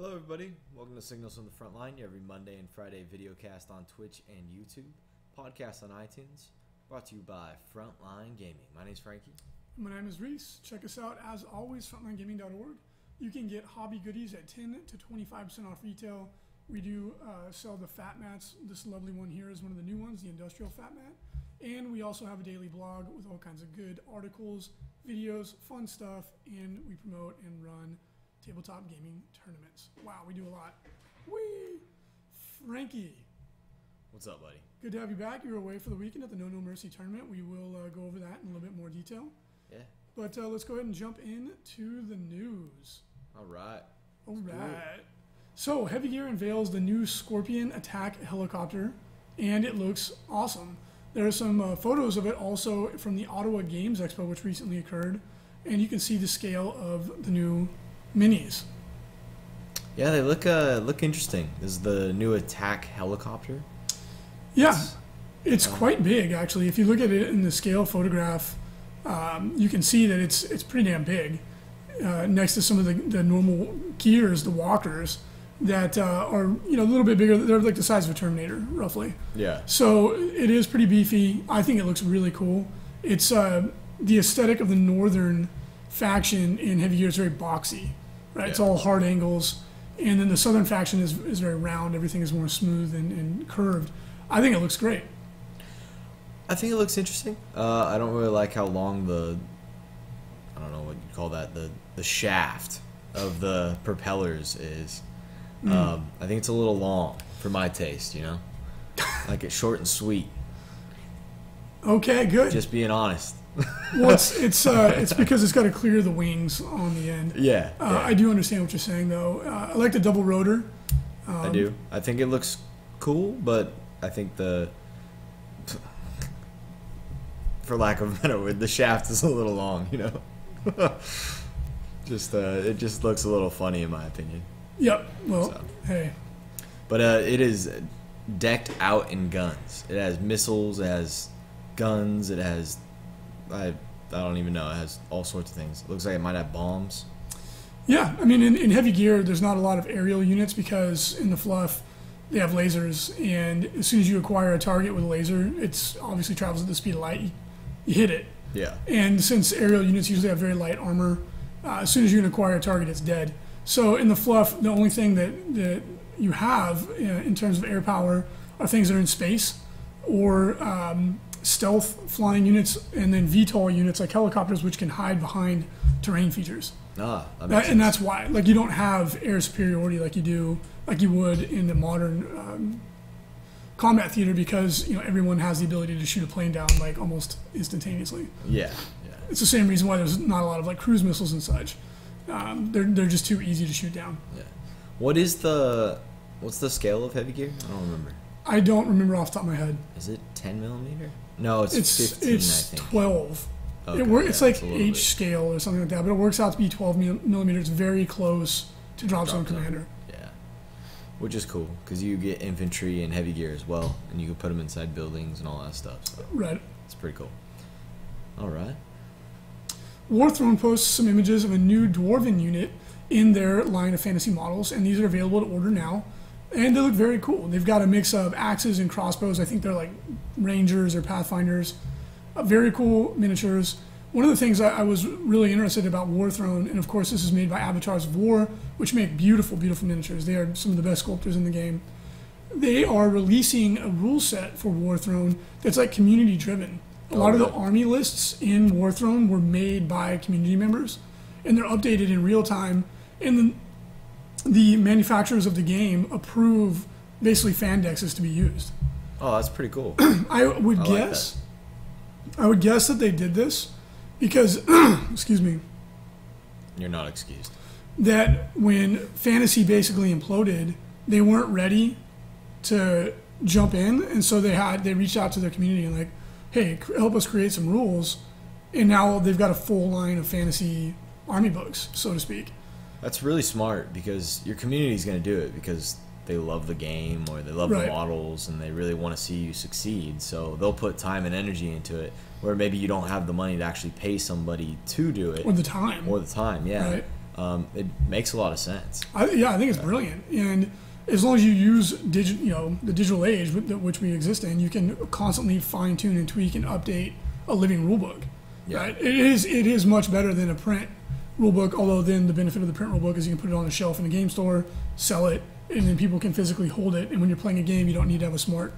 Hello everybody, welcome to Signals from the Frontline, your every Monday and Friday video cast on Twitch and YouTube, podcast on iTunes, brought to you by Frontline Gaming. My name's Frankie. My name is Reese. Check us out, as always, frontlinegaming.org. You can get hobby goodies at 10 to 25% off retail. We do sell the fat mats. This lovely one here is one of the new ones, the industrial fat mat. And we also have a daily blog with all kinds of good articles, videos, fun stuff, and we promote and run tabletop gaming tournaments. Wow, we do a lot. Whee! Frankie. What's up, buddy? Good to have you back. You were away for the weekend at the No Mercy tournament. We will go over that in a little bit more detail. Yeah. But let's go ahead and jump into the news. All right. All right. So, Heavy Gear unveils the new Scorpion attack helicopter, and it looks awesome. There are some photos of it also from the Ottawa Games Expo, which recently occurred, and you can see the scale of the new minis. Yeah, they look interesting. This is the new attack helicopter. Yeah, it's quite big, actually. If you look at it in the scale photograph, you can see that it's pretty damn big. Next to some of the normal gears, the walkers, that are a little bit bigger. They're like the size of a Terminator, roughly. Yeah. So it is pretty beefy. I think it looks really cool. It's the aesthetic of the northern faction in Heavy Gear is very boxy, right? Yeah. It's all hard angles, and then the southern faction is very round. Everything is more smooth and curved. I think it looks great. I think it looks interesting. I don't really like how long I don't know what you call that, the shaft of the propellers is. I think it's a little long for my taste, like it's short and sweet. Okay, good. Just being honest. Well, it's because it's got to clear the wings on the end. Yeah. I do understand what you're saying, though. I like the double rotor. I do. I think it looks cool, but I think for lack of a better word, the shaft is a little long, it just looks a little funny in my opinion. Yep. Well, hey. But it is decked out in guns. It has missiles. It has guns. It has I don't even know. It has all sorts of things. It looks like it might have bombs. Yeah. I mean, in Heavy Gear, there's not a lot of aerial units because in the fluff, they have lasers. And as soon as you acquire a target with a laser, it's obviously travels at the speed of light. You hit it. Yeah. And since aerial units usually have very light armor, as soon as you can acquire a target, it's dead. So in the fluff, the only thing that you have in terms of air power are things that are in space or stealth flying units, and then VTOL units like helicopters, which can hide behind terrain features. And that's why, you don't have air superiority like you would in the modern combat theater, because everyone has the ability to shoot a plane down almost instantaneously. Yeah. It's the same reason why there's not a lot of cruise missiles and such. They're just too easy to shoot down. Yeah. What's the scale of Heavy Gear? I don't remember. I don't remember off the top of my head. Is it 10 millimeter? No, it's 15. It's I think 12. Okay, it's like H scale or something like that, but it works out to be 12 millimeters, very close to Drop Zone Commander. Yeah, which is cool because you get infantry and Heavy Gear as well, and you can put them inside buildings and all that stuff. So right. It's pretty cool. All right. Warthrone posts some images of a new Dwarven unit in their line of fantasy models, and these are available to order now. And they look very cool. They've got a mix of axes and crossbows. I think they're like Rangers or Pathfinders. Very cool miniatures. One of the things I was really interested about Warthrone, and of course this is made by Avatars of War, which make beautiful, beautiful miniatures. They are some of the best sculptors in the game. They are releasing a rule set for Warthrone that's community driven. A lot of the army lists in Warthrone were made by community members, and they're updated in real time. And the manufacturers of the game approve basically fan dexes to be used. Oh, that's pretty cool. I would guess that they did this because, excuse me. You're not excused. That when fantasy basically imploded, they weren't ready to jump in, and so they reached out to their community and hey, help us create some rules, and now they've got a full line of fantasy army books, so to speak. That's really smart because your community is going to do it because they love the game or they love the models and they really want to see you succeed. So they'll put time and energy into it, where maybe you don't have the money to actually pay somebody to do it. Or the time. Yeah. it makes a lot of sense. I think it's brilliant. And as long as you use the digital age which we exist in, you can constantly fine tune and tweak and update a living rulebook. Yeah. Right? It is much better than a print rulebook. Although then the benefit of the print rulebook is you can put it on a shelf in a game store, sell it, and then people can physically hold it. And when you're playing a game, you don't need to have a smart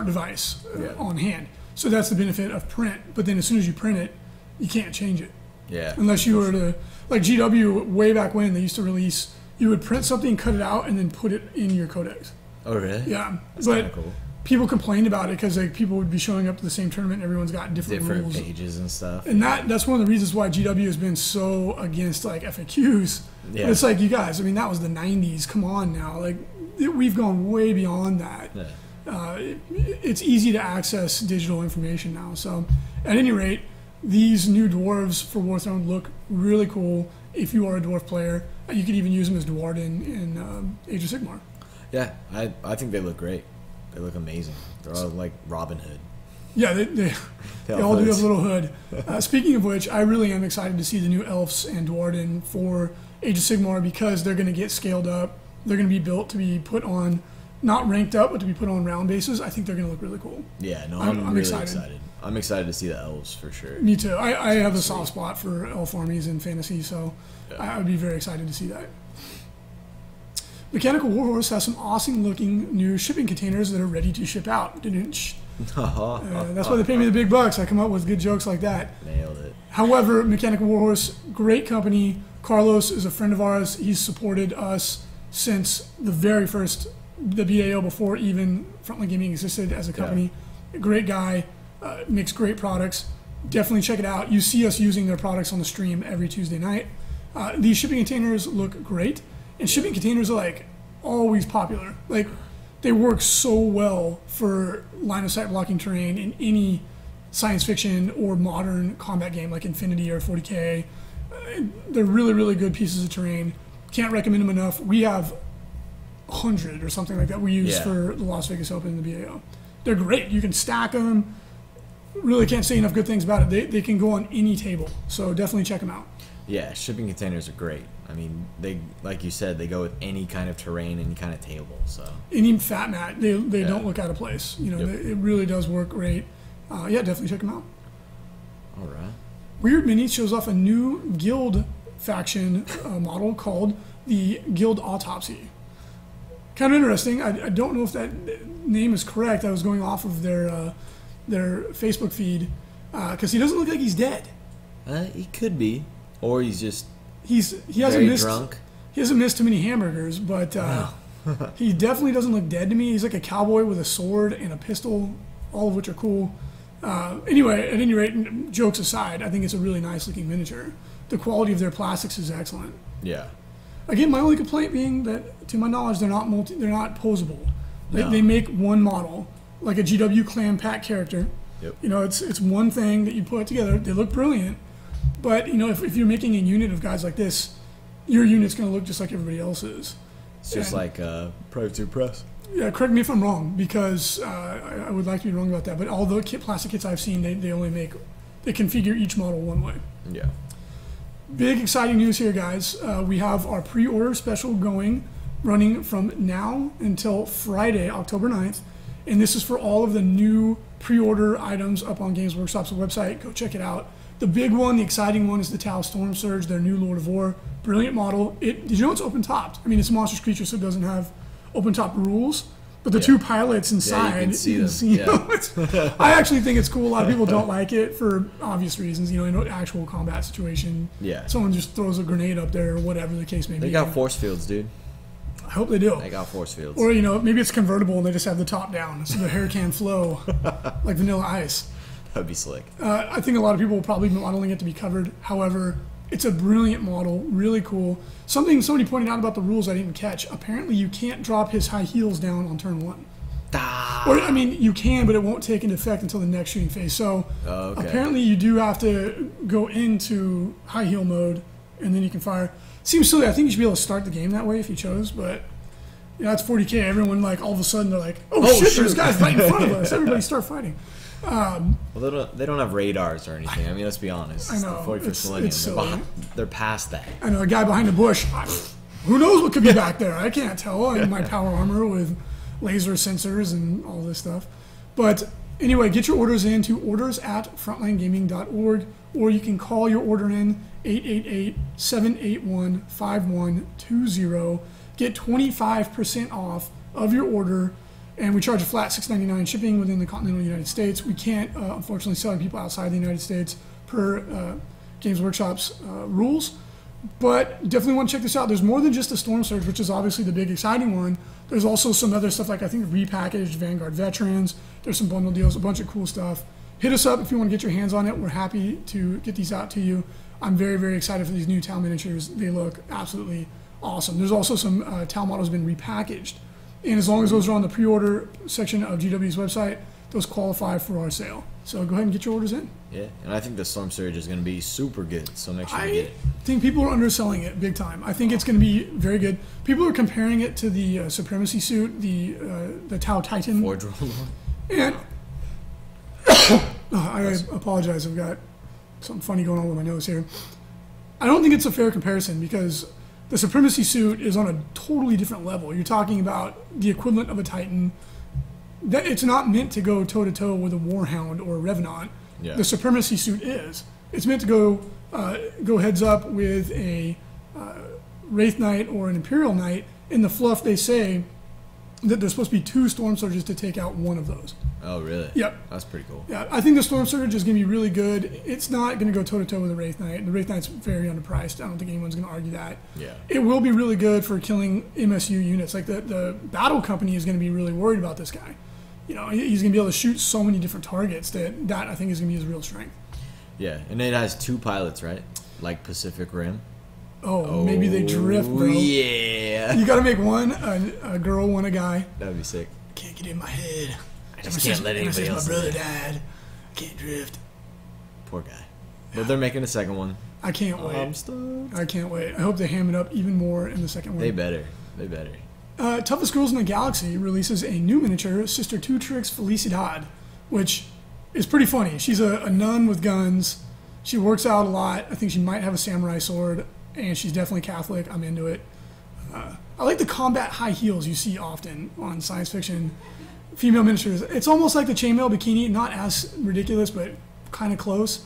device on hand. So that's the benefit of print. But then as soon as you print it, you can't change it. Yeah. Unless you were to, like GW way back when, they used to release, you would print something, cut it out, and then put it in your codex. Oh, really? Yeah. That's kind of cool. People complained about it because people would be showing up to the same tournament and everyone's got different rules. Pages and stuff. And that's one of the reasons why GW has been so against like FAQs. Yeah. It's like, you guys, I mean, that was the 90s. Come on now. Like, we've gone way beyond that. Yeah. It's easy to access digital information now. So at any rate, these new dwarves for Warthrone look really cool. If you are a dwarf player, you could even use them as dwarf in Age of Sigmar. Yeah, I think they look great. They look amazing. They're all like Robin Hood. Yeah, they all do have a little hood. Speaking of which, I really am excited to see the new elves and dwarven for Age of Sigmar because they're going to get scaled up. They're going to be built to be put on, not ranked up, but to be put on round bases. I think they're going to look really cool. Yeah, no, I'm really excited. I'm excited to see the elves for sure. Me too. I have a soft spot for elf armies in fantasy, so I would be very excited to see that. Mechanical Warhorse has some awesome looking new shipping containers that are ready to ship out. That's why they pay me the big bucks. I come up with good jokes like that. Nailed it. However, Mechanical Warhorse, great company. Carlos is a friend of ours. He's supported us since the very first, the BAO, before even Frontline Gaming existed as a company. Yeah. Great guy, makes great products. Definitely check it out. You see us using their products on the stream every Tuesday night. These shipping containers look great. And shipping containers are like always popular. Like, they work so well for line of sight blocking terrain in any science fiction or modern combat game like Infinity or 40K. They're really, really good pieces of terrain. Can't recommend them enough. We have 100 or something like that we use for the Las Vegas Open and the BAO. They're great. You can stack them. Really can't say enough good things about it. They can go on any table. So definitely check them out. Yeah, shipping containers are great. I mean, they, like you said, they go with any kind of terrain, any kind of table. So any fat mat, they don't look out of place. You know, it really does work great. Yeah, definitely check them out. All right. Weird Mini shows off a new guild faction model called the Guild Autopsy. Kind of interesting. I don't know if that name is correct. I was going off of their Facebook feed because he doesn't look like he's dead. He could be, or he's just he hasn't missed drunk. He hasn't missed too many hamburgers, but he definitely doesn't look dead to me. He's like a cowboy with a sword and a pistol, all of which are cool. Anyway, at any rate, jokes aside, I think it's a really nice looking miniature. The quality of their plastics is excellent. Yeah. Again, my only complaint being that, to my knowledge, they're not posable. They make one model, like a GW clan pack character. Yep. You know, it's one thing that you put together. They look brilliant, but you know, if you're making a unit of guys like this, your unit's going to look just like everybody else's. It's just like Pro 2 Press. Yeah, correct me if I'm wrong, because I would like to be wrong about that. But all the plastic kits I've seen, they only they configure each model one way. Yeah. Big exciting news here, guys. We have our pre-order special running from now until Friday, October 9th. And this is for all of the new pre-order items up on Games Workshop's website. Go check it out. The big one, the exciting one, is the Tau Storm Surge, their new Lord of War. Brilliant model. Did you know it's open-topped? I mean, it's a monstrous creature, so it doesn't have open-top rules. But the two pilots inside, you can see them. I actually think it's cool. A lot of people don't like it for obvious reasons. You know, in an actual combat situation, someone just throws a grenade up there or whatever the case may be. They got force fields, dude. I hope they do. They got force fields. Or, you know, maybe it's convertible and they just have the top down, so the hair can flow like Vanilla Ice. That'd be slick. I think a lot of people will probably be modeling it to be covered. However, it's a brilliant model, really cool. Something somebody pointed out about the rules I didn't catch. Apparently, you can't drop his high heels down on turn 1. Or, I mean, you can, but it won't take into effect until the next shooting phase. So, apparently, you do have to go into high heel mode, and then you can fire. Seems silly. I think you should be able to start the game that way if you chose, but you know, it's 40K. Everyone, like, all of a sudden, they're like, oh shit, there's guys right in front of us. Everybody start fighting. Well, they don't have radars or anything. I mean, let's be honest. I know. It's the 41st millennium. It's silly. They're past that. I know a guy behind a bush. Who knows what could be back there? I can't tell. In my power armor with laser sensors and all this stuff. But anyway, get your orders in to orders@frontlinegaming.org, or you can call your order in 888-781-5120. Get 25% off of your order, and we charge a flat $6.99 shipping within the continental United States. We can't, unfortunately, sell to people outside the United States per Games Workshop's rules. But definitely want to check this out. There's more than just the Storm Surge, which is obviously the big exciting one. There's also some other stuff like I think repackaged Vanguard Veterans. There's some bundle deals, a bunch of cool stuff. Hit us up if you want to get your hands on it. We're happy to get these out to you. I'm very, very excited for these new Tau miniatures. They look absolutely awesome. There's also some Tau models been repackaged. And as long as those are on the pre-order section of GW's website, those qualify for our sale. So go ahead and get your orders in. Yeah, and I think the Storm Surge is going to be super good, so make sure you get it. I think people are underselling it big time. I think it's going to be very good. People are comparing it to the Supremacy suit, the Tau Titan. Forge roll one. And I apologize, I've got something funny going on with my nose here. I don't think it's a fair comparison because the Supremacy suit is on a totally different level. You're talking about the equivalent of a Titan. That it's not meant to go toe-to-toe with a Warhound or a Revenant. Yeah. The Supremacy suit is. It's meant to go heads up with a Wraith Knight or an Imperial Knight. In the fluff, they say that there's supposed to be 2 Storm Surges to take out one of those. Oh, really? Yep. That's pretty cool. Yeah, I think the Storm Surge is going to be really good. It's not going to go toe-to-toe with the Wraith Knight. The Wraith Knight's very underpriced. I don't think anyone's going to argue that. Yeah. It will be really good for killing MSU units. Like the Battle Company is going to be really worried about this guy. You know, he's going to be able to shoot so many different targets that I think is going to be his real strength. Yeah, and it has 2 pilots, right? Like Pacific Rim. Oh, maybe they drift, bro. Yeah. You got to make one a girl, one a guy. That'd be sick. I can't get in my head. I just can't let anybody else. My brother died. I can't drift. Poor guy. But they're making a second one. I can't wait. I'm stoked. I can't wait. I hope they ham it up even more in the second one. They better. Toughest Girls in the Galaxy releases a new miniature, Sister Two Tricks Felicidad, which is pretty funny. She's a nun with guns. She works out a lot. I think she might have a samurai sword, and she's definitely Catholic. I'm into it. I like the combat high heels you see often on science fiction female miniatures. It's almost like the chainmail bikini, not as ridiculous, but kind of close.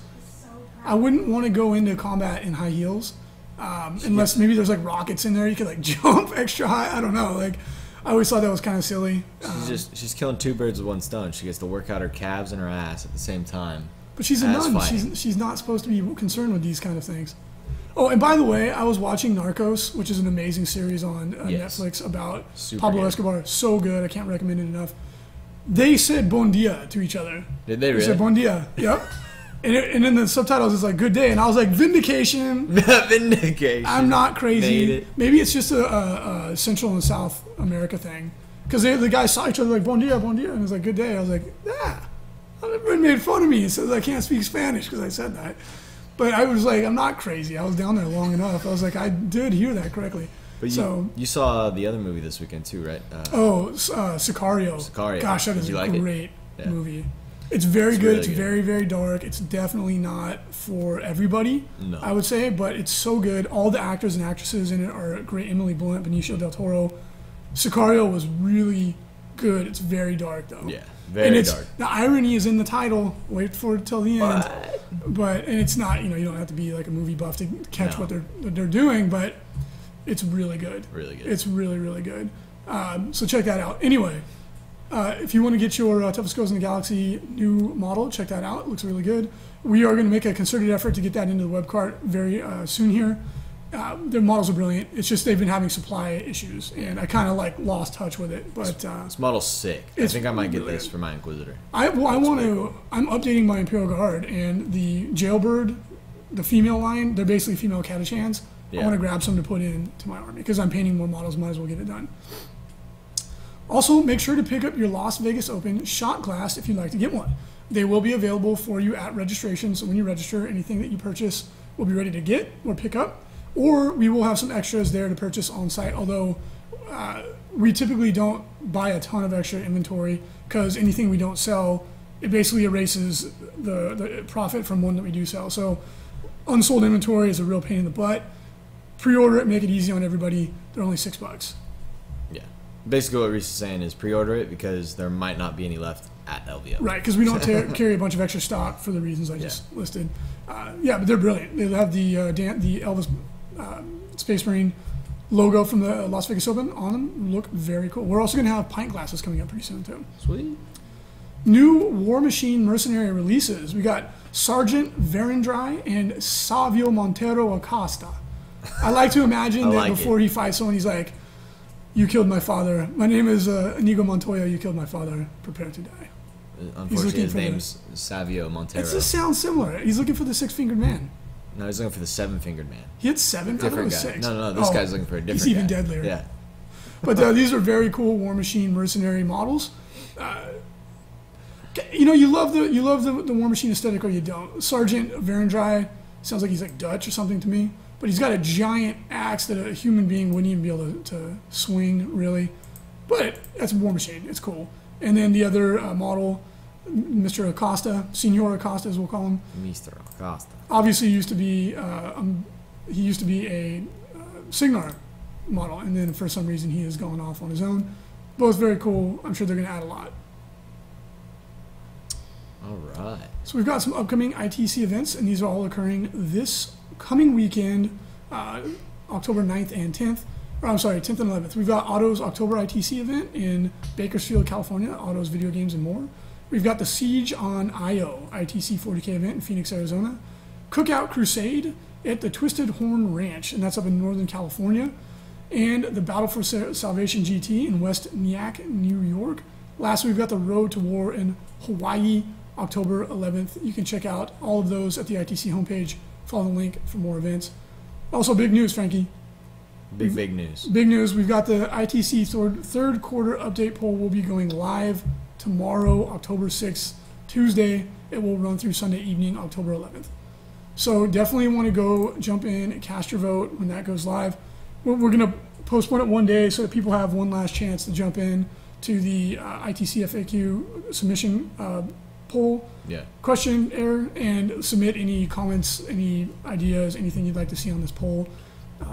I wouldn't want to go into combat in high heels. Unless maybe there's like rockets in there, you could like jump extra high. I don't know. Like, I always thought that was kind of silly. She's killing 2 birds with 1 stone. She gets to work out her calves and her ass at the same time. But she's a nun. She's not supposed to be concerned with these kind of things. Oh, and by the way, I was watching Narcos, which is an amazing series on Netflix about Pablo Escobar. So good. I can't recommend it enough. They said bon dia to each other. Did they really? They said bon dia. Yep. And then the subtitles is like good day, and I was like vindication. Vindication. I'm not crazy. Maybe it's just a Central and South America thing, because the guys saw each other like bon dia, and it was like good day. I was like, everybody made fun of me and says I can't speak Spanish because I said that, but I was like, I'm not crazy. I was down there long enough. I was like, I did hear that correctly. But you saw the other movie this weekend too, right? Sicario. Sicario. Gosh, that is a great movie. It's very good. Really it's good. very, very dark. It's definitely not for everybody, I would say, but it's so good. All the actors and actresses in it are great. Emily Blunt, Benicio del Toro. Sicario was really good. It's very dark, though. Yeah, very dark. The irony is in the title. Wait for it till the end. And it's not, you don't have to be like a movie buff to catch what they're doing, but it's really good. Really good. It's really, really good. So check that out. Anyway. If you want to get your Toughest Girls in the Galaxy new model, check that out. It looks really good. We are going to make a concerted effort to get that into the web cart very soon here. Their models are brilliant. It's just they've been having supply issues, and I kind of lost touch with it. But this model's sick. I think I might get this for my Inquisitor. I'm updating my Imperial Guard, and the Jailbird, the female line, they're basically female Catachans. Yeah. I want to grab some to put into my army because I'm painting more models. Might as well get it done. Also, make sure to pick up your Las Vegas Open shot glass if you'd like to get one. They will be available for you at registration, so when you register, anything that you purchase will be ready to get or pick up, or we will have some extras there to purchase on site, although we typically don't buy a ton of extra inventory because anything we don't sell it basically erases the profit from one that we do sell. So unsold inventory is a real pain in the butt. Pre-order it, make it easy on everybody. They're only $6. Yeah. Basically what Reese is saying is pre-order it because there might not be any left at LVO. Right, because we don't carry a bunch of extra stock for the reasons I just listed. Yeah, but they're brilliant. They have the Elvis Space Marine logo from the Las Vegas Open on them. Look very cool. We're also going to have pint glasses coming up pretty soon, too. Sweet. New War Machine Mercenary releases. We got Sergeant Verendry and Savio Montero Acosta. I like to imagine that before he fights someone, he's like, "You killed my father. My name is Inigo Montoya. You killed my father. Prepare to die." Unfortunately, his name's Savio Montero. It just sounds similar. He's looking for the six-fingered man. No, he's looking for the seven-fingered man. He had seven? Different guy. Six. No, this guy's looking for a different He's even guy. deadlier. Yeah. But these are very cool War Machine mercenary models. You love the War Machine aesthetic or you don't. Sergeant Verendry sounds like he's like Dutch or something to me. But he's got a giant axe that a human being wouldn't even be able to swing, really. But that's a War Machine. It's cool. And then the other model, Mr. Acosta, Senor Acosta as we'll call him. Mr. Acosta. Obviously he used to be a Signar model, and then for some reason he has gone off on his own. Both very cool. I'm sure they're going to add a lot. All right. So we've got some upcoming ITC events, and these are all occurring this coming weekend, October 9th and 10th. Or I'm sorry, 10th and 11th. We've got Otto's October ITC event in Bakersfield, California, Otto's Video Games and More. We've got the Siege on IO ITC 40K event in Phoenix, Arizona. Cookout Crusade at the Twisted Horn Ranch, and that's up in Northern California. And the Battle for Salvation GT in West Nyack, New York. Lastly, we've got the Road to War in Hawaii, October 11th. You can check out all of those at the ITC homepage. Follow the link for more events. Also, big news, Frankie. Big news. Big news. We've got the ITC third quarter update poll will be going live tomorrow, October 6th, Tuesday. It will run through Sunday evening, October 11th. So definitely want to go jump in and cast your vote when that goes live. We're going to postpone it one day so that people have one last chance to jump in to the ITC FAQ submission poll questionnaire and submit any comments, any ideas, anything you'd like to see on this poll.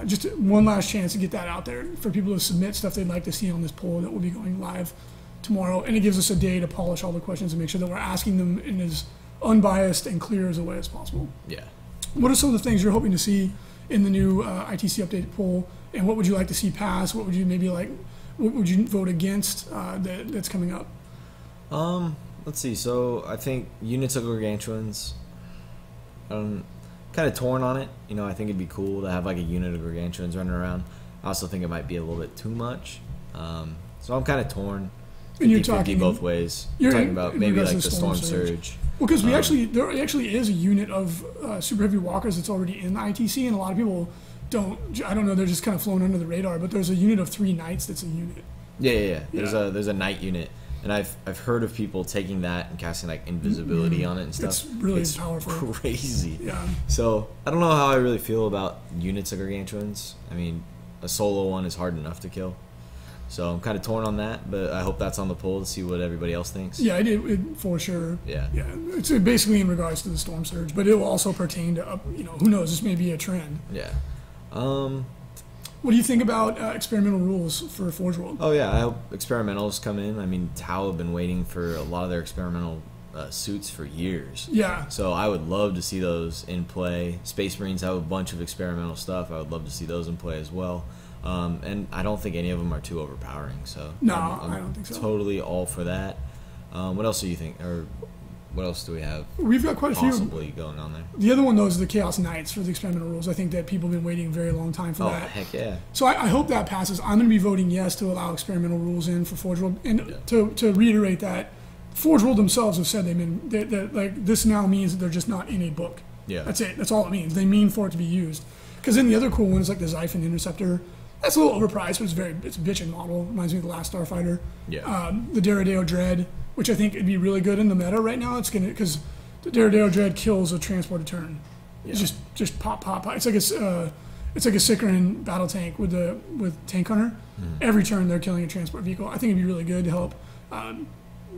Just one last chance to get that out there for people to submit stuff they'd like to see on this poll that will be going live tomorrow. And it gives us a day to polish all the questions and make sure that we're asking them in as unbiased and clear as a way as possible. Yeah. What are some of the things you're hoping to see in the new ITC update poll, and what would you like to see pass? What would you maybe like? What would you vote against that's coming up? Let's see. So I think units of gargantuans. Kind of torn on it. I think it'd be cool to have like a unit of gargantuans running around. I also think it might be a little bit too much. So I'm kind of torn. And you're talking both ways. You're talking about maybe like the Storm Surge. Well, because there actually is a unit of super heavy walkers that's already in the ITC, and a lot of people I don't know, they're just kind of flown under the radar. But there's a unit of 3 knights that's a unit. Yeah. There's a knight unit. And I've heard of people taking that and casting like invisibility on it and stuff. It's really powerful. Crazy. Yeah. So I don't know how I really feel about units of gargantuans. I mean, a solo one is hard enough to kill. So I'm kind of torn on that, but I hope that's on the poll to see what everybody else thinks. Yeah, it for sure. Yeah. It's basically in regards to the Storm Surge, but it will also pertain to who knows? This may be a trend. Yeah. What do you think about experimental rules for Forge World? Oh yeah, I hope experimentals come in. I mean, Tau have been waiting for a lot of their experimental suits for years. Yeah. So I would love to see those in play. Space Marines have a bunch of experimental stuff. I would love to see those in play as well. And I don't think any of them are too overpowering. So no, I'm I don't think so. Totally all for that. What else do you think? Or what else do we have? We've got quite a few possibly going on there. The other one, though, is the Chaos Knights for the experimental rules. I think that people have been waiting a very long time for that. Oh, heck yeah. So I hope that passes. I'm going to be voting yes to allow experimental rules in for Forge World. And to reiterate that, Forge World themselves have said that like this now means that they're just not in a book. Yeah. That's it. That's all it means. They mean for it to be used. Because then the other cool one is like the Xiphon Interceptor. That's a little overpriced, but it's a bitchin' model. Reminds me of the last Starfighter. Yeah. The Deredeo Dread, which I think would be really good in the meta right now. It's gonna because the Deredeo Dread kills a transport a turn. Yeah. It's just pop. It's like a Sikaran battle tank with Tank Hunter. Mm-hmm. Every turn they're killing a transport vehicle. I think it'd be really good to help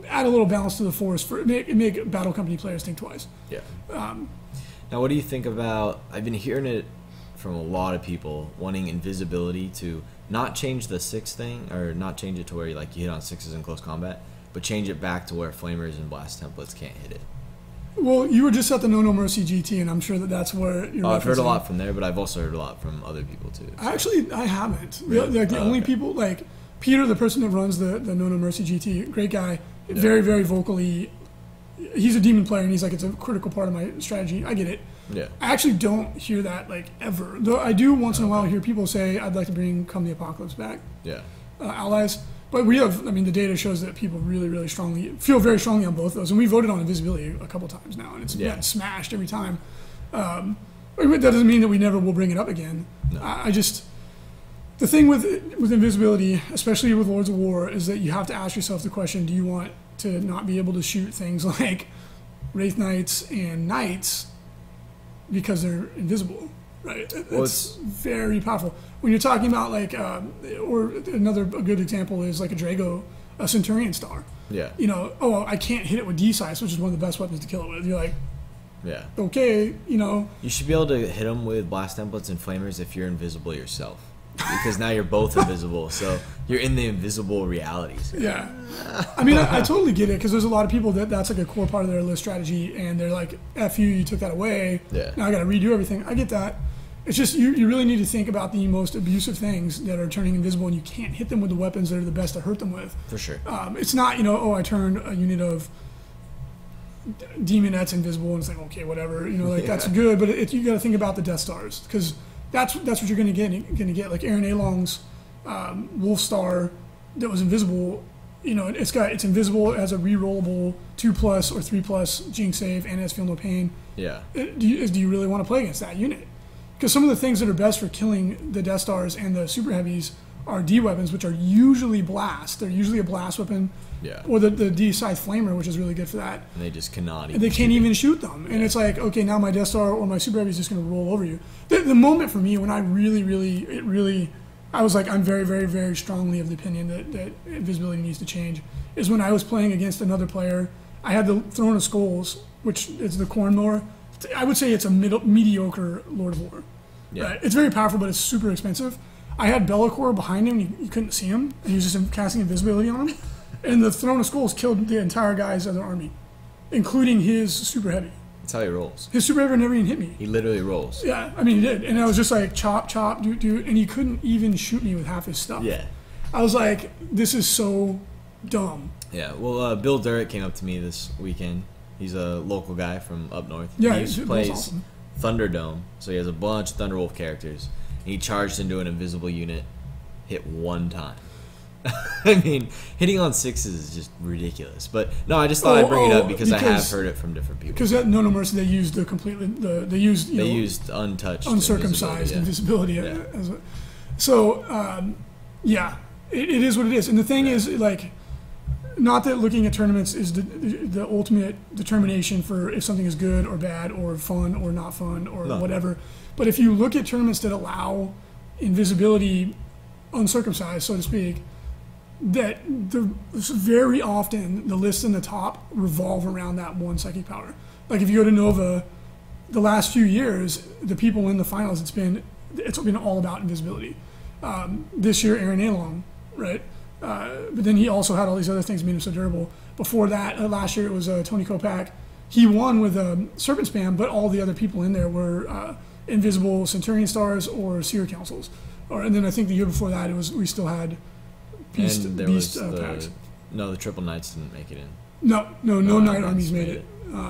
add a little balance to the force for make Battle Company players think twice. Yeah. Now, what do you think about? I've been hearing it from a lot of people wanting invisibility to not change the 6 thing, or not change it to where you hit on 6s in close combat, but change it back to where flamers and blast templates can't hit it. Well, you were just at the No Mercy GT, and I'm sure that's where you're. I've heard a lot from there, but I've also heard a lot from other people too. So. I haven't. Really? The only people Peter, the person that runs the No Mercy GT, great guy, very very vocally. He's a demon player, and he's like, it's a critical part of my strategy. I get it. Yeah. I actually don't hear that ever. Though I do once in a while hear people say, I'd like to bring Come the Apocalypse back. Yeah. Allies. But we have, the data shows that people really, really feel very strongly on both of those. And we voted on invisibility a couple times now, and it's been smashed every time. That doesn't mean that we never will bring it up again. No. The thing with invisibility, especially with Lords of War, is that you have to ask yourself the question, do you want to not be able to shoot things like Wraith Knights and Knights because they're invisible, right? It's very powerful. When you're talking about or another good example is like a Drago, a Centurion Star. Yeah. I can't hit it with D-Size, which is one of the best weapons to kill it with. You're like, yeah. Okay, You should be able to hit them with blast templates and flamers if you're invisible yourself. Because now you're both invisible, so you're in the invisible realities. Yeah. I totally get it, because there's a lot of people that's a core part of their list strategy, and they're like, F you took that away. Yeah. Now I got to redo everything. I get that. It's just you really need to think about the most abusive things that are turning invisible, and you can't hit them with the weapons that are the best to hurt them with. For sure. It's not, I turned a unit of Demonettes invisible, and it's like, okay, whatever. That's good, but you got to think about the Death Stars, because that's what you're going to get. Like Aaron Along's Wolf Star that was invisible. It's invisible as a rerollable 2+ or 3+ Jinx save, and it has Feel No Pain. Yeah. Do you really want to play against that unit? Because some of the things that are best for killing the Death Stars and the Super Heavies are D weapons, which are usually blast. They're usually a blast weapon. Yeah. Or the D-Scythe Flamer, which is really good for that. And they just cannot even. And they can't even shoot them. And it's like, okay, now my Death Star or my Super Heavy is just going to roll over you. The moment for me when I I was like, I'm very, very, very strongly of the opinion that invisibility needs to change, is when I was playing against another player. I had the Throne of Skulls, which is the Cornmower. I would say it's a mediocre Lord of War. Yeah. Right? It's very powerful, but it's super expensive. I had Be'lakor behind him, and you couldn't see him, and he was just casting invisibility on him. And the Throne of Skulls killed the entire guy's other army, including his Super Heavy. That's how he rolls. His Super Heavy never even hit me. He literally rolls. Yeah, he did. And I was just like, chop, chop, do, and he couldn't even shoot me with half his stuff. Yeah. I was like, this is so dumb. Yeah, well, Bill Durrett came up to me this weekend. He's a local guy from up north. Yeah, he plays awesome. Thunderdome, so he has a bunch of Thunderwolf characters. And he charged into an invisible unit, hit one time. Hitting on 6s is just ridiculous. But no, I just thought I'd bring it up because I have heard it from different people. Because at No Mercy they used they used untouched, uncircumcised invisibility. It is what it is. And the thing is, not that looking at tournaments is the ultimate determination for if something is good or bad or fun or not fun or whatever. But if you look at tournaments that allow invisibility uncircumcised, so to speak, that very often the lists in the top revolve around that one psychic power. Like if you go to Nova, the last few years, the people in the finals, it's been all about invisibility. This year, Aaron Along, right? But then he also had all these other things that made him so durable. Before that, last year it was Tony Kopak. He won with Serpent Spam, but all the other people in there were invisible Centurion Stars or Seer Councils. And then I think the year before that, we still had Beast packs. No, the Triple Knights didn't make it in. No Knight armies made it.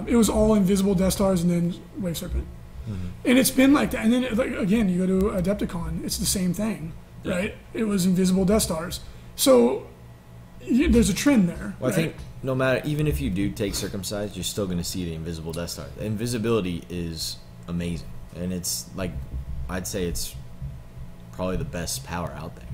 It was all invisible Death Stars and then Wave Serpent. Mm-hmm. And it's been like that. And then, again, you go to Adepticon, it's the same thing, right? It was invisible Death Stars. So there's a trend there. Well, right? I think no matter, even if you do take circumcised, you're still going to see the invisible Death Star. The invisibility is amazing. And it's I'd say it's probably the best power out there.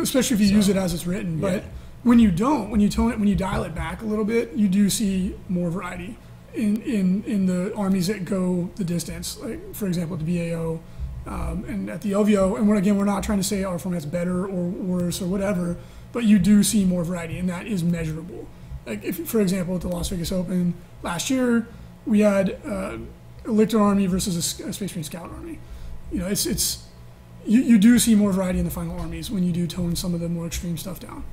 Especially if you use it as it's written. But when you don't, when you tone it, when you dial it back a little bit, you do see more variety in the armies that go the distance. Like, for example, at the BAO and at the LVO. And we're not trying to say our format's better or worse or whatever, but you do see more variety, and that is measurable. Like, if, for example, at the Las Vegas Open last year, we had a Lictor Army versus a Space Marine Scout Army. You know, you do see more variety in the final armies when you do tone some of the more extreme stuff down.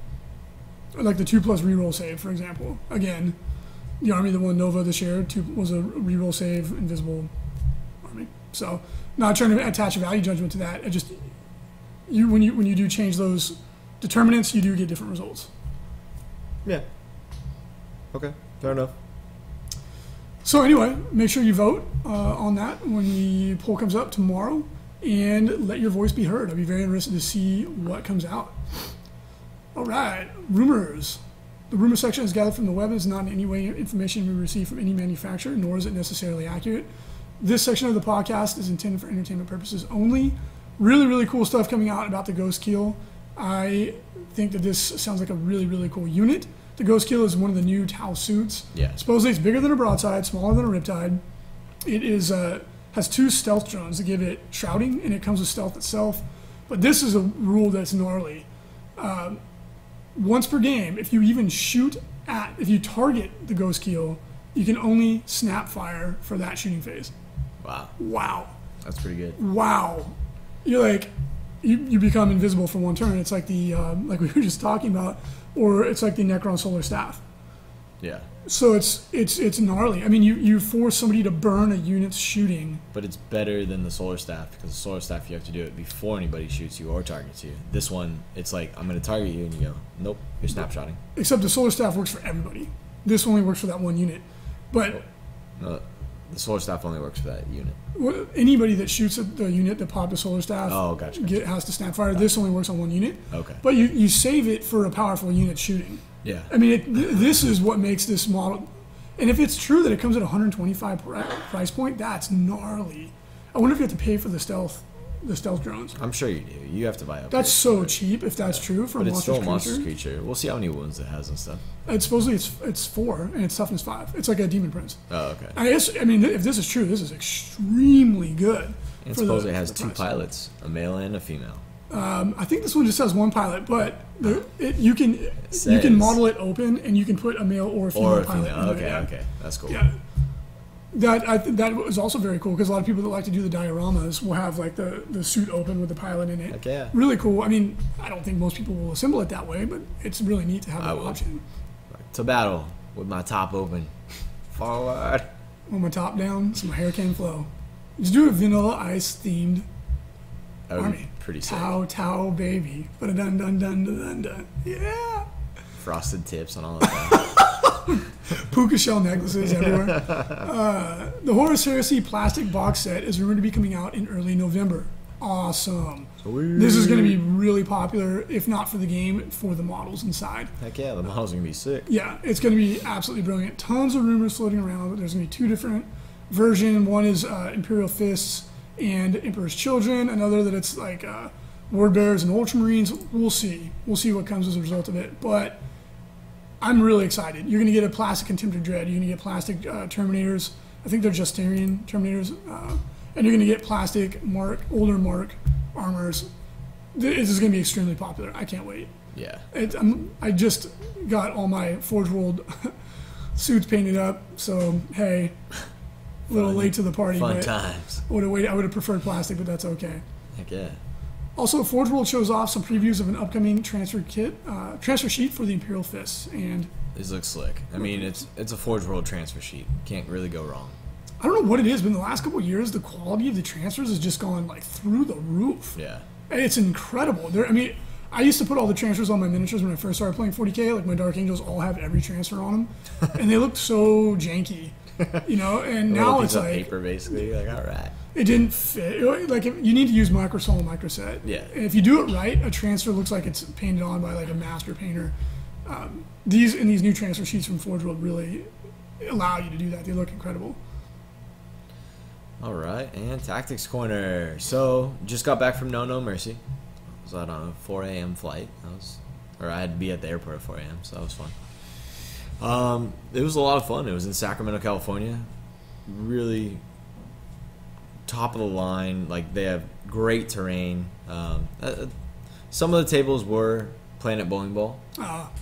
Like the 2+ reroll save, for example. Again, the army that won Nova this year was a reroll save invisible army. So, not trying to attach a value judgment to that. It just when you do change those determinants, you do get different results. Yeah. Okay. Fair enough. So anyway, make sure you vote on that when the poll comes up tomorrow, and let your voice be heard. I'd be very interested to see what comes out. All right, rumors. The rumor section is gathered from the web and is not in any way information we receive from any manufacturer, nor is it necessarily accurate. This section of the podcast is intended for entertainment purposes only. Really, really cool stuff coming out about the Ghost Keel. I think that this sounds like a really, really cool unit. The Ghost Keel is one of the new Tau suits. Yeah. Supposedly it's bigger than a broadside, smaller than a riptide. It is has 2 stealth drones that give it shrouding, and it comes with stealth itself. But this is a rule that's gnarly. Once per game, if you target the Ghost Keel, you can only snap fire for that shooting phase. Wow. Wow. That's pretty good. Wow. You're like, you become invisible for one turn. It's like the, like we were just talking about, or it's like the Necron Solar Staff. Yeah. So it's gnarly. I mean, you force somebody to burn a unit's shooting. But it's better than the Solar Staff, because the Solar Staff, you have to do it before anybody shoots you or targets you. This one, it's like, I'm going to target you, and you go, nope, you're snapshotting. Except the Solar Staff works for everybody. This only works for that one unit. But No, the Solar Staff only works for that unit. Anybody that shoots at the unit that popped a Solar Staff gotcha. has to snap fire. This only works on one unit. Okay. But you save it for a powerful unit shooting. Yeah. I mean, this is what makes this model. And if it's true that it comes at 125 price point, that's gnarly. I wonder if you have to pay for the stealth drones. I'm sure you do. You have to buy upgrades. That's so cheap if that's true for but a it's still a monstrous monstrous creature. creature. We'll see how many wounds it has and stuff. Supposedly it's 4 and its toughness 5. It's like a demon prince. Oh, okay. I mean, if this is true, this is extremely good. And supposedly it has 2 pilots, a male and a female. I think this one just has 1 pilot, but you can model it open and you can put a male or a female pilot. Okay. That's cool. Yeah. That was also very cool because a lot of people that like to do the dioramas will have like the suit open with the pilot in it. Heck yeah. Really cool. I mean, I don't think most people will assemble it that way, but it's really neat to have that option. To battle with my top open. Forward. With my top down, so my hair can flow. Just do a Vanilla Ice themed army. Pretty sick. Tau baby. But dun dun dun dun dun dun. Yeah. Frosted tips and all of that. Puka shell necklaces everywhere. The Horus Heresy plastic box set is rumored to be coming out in early November. Awesome. Sweet. This is going to be really popular, if not for the game, for the models inside. Heck yeah, the models are going to be sick. Yeah, it's going to be absolutely brilliant. Tons of rumors floating around. There's going to be 2 different versions. One is Imperial Fists and Emperor's Children. Another that it's like Word Bearers and Ultramarines. We'll see. We'll see what comes as a result of it. But I'm really excited. You're going to get a plastic Contemptor Dread. You're going to get plastic Terminators. I think they're Justarian Terminators. And you're going to get plastic older Mark armors. This is going to be extremely popular. I can't wait. Yeah. I just got all my Forge World suits painted up, so hey, a little late to the party. Fun but times. I would have preferred plastic, but that's okay. Heck yeah. Also, Forge World shows off some previews of an upcoming transfer sheet for the Imperial Fists, and these look slick. I mean, it's a Forge World transfer sheet. Can't really go wrong. I don't know what it is, but in the last couple of years, the quality of the transfers has just gone like through the roof. Yeah. And it's incredible. I used to put all the transfers on my miniatures when I first started playing 40K. Like my Dark Angels all have every transfer on them, and they looked so janky, And now it's like paper, basically. Like, all right. It didn't fit. Like you need to use microsol and microset. Yeah. And if you do it right, a transfer looks like it's painted on by like a master painter. These new transfer sheets from Forge World really allow you to do that. They look incredible. All right, and Tactics Corner. So, just got back from No Mercy. I was out on a 4 a.m. flight. I had to be at the airport at 4 a.m., so that was fun. It was a lot of fun. It was in Sacramento, California. Really top of the line. Like, they have great terrain. Some of the tables were Planet Bowling Ball,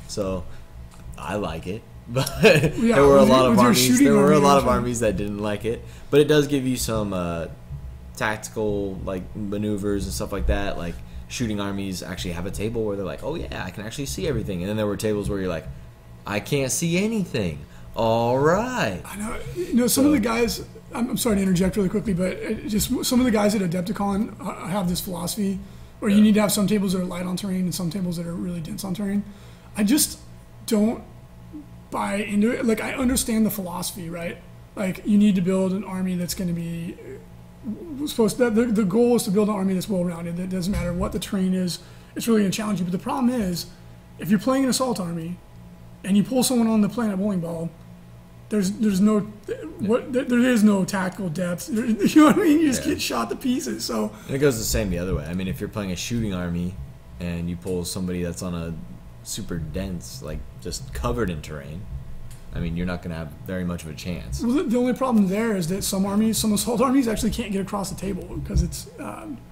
so I like it. But Yeah, there were a lot of with your armies. shooting There were a army, lot of actually. armies that didn't like it. But it does give you some tactical like maneuvers and stuff like that. Like shooting armies actually have a table where they're like, oh yeah, I can actually see everything. And then there were tables where you're like, I can't see anything. All right. I know. You know, some of the guys. I'm sorry to interject really quickly, but just some of the guys at Adepticon have this philosophy where you need to have some tables that are light on terrain and some tables that are really dense on terrain. I just don't buy into it. Like, I understand the philosophy, right? Like, you need to build an army that's going to be the goal is to build an army that's well-rounded. That doesn't matter what the terrain is. It's really going to challenge you. But the problem is, if you're playing an assault army and you pull someone on the planet bowling ball, there is no tactical depth. You know what I mean? You just get shot to pieces. So And it goes the same the other way. I mean, if you're playing a shooting army and you pull somebody that's on a super dense, like just covered in terrain, I mean, you're not going to have very much of a chance. well, the only problem there is that some assault armies actually can't get across the table because it's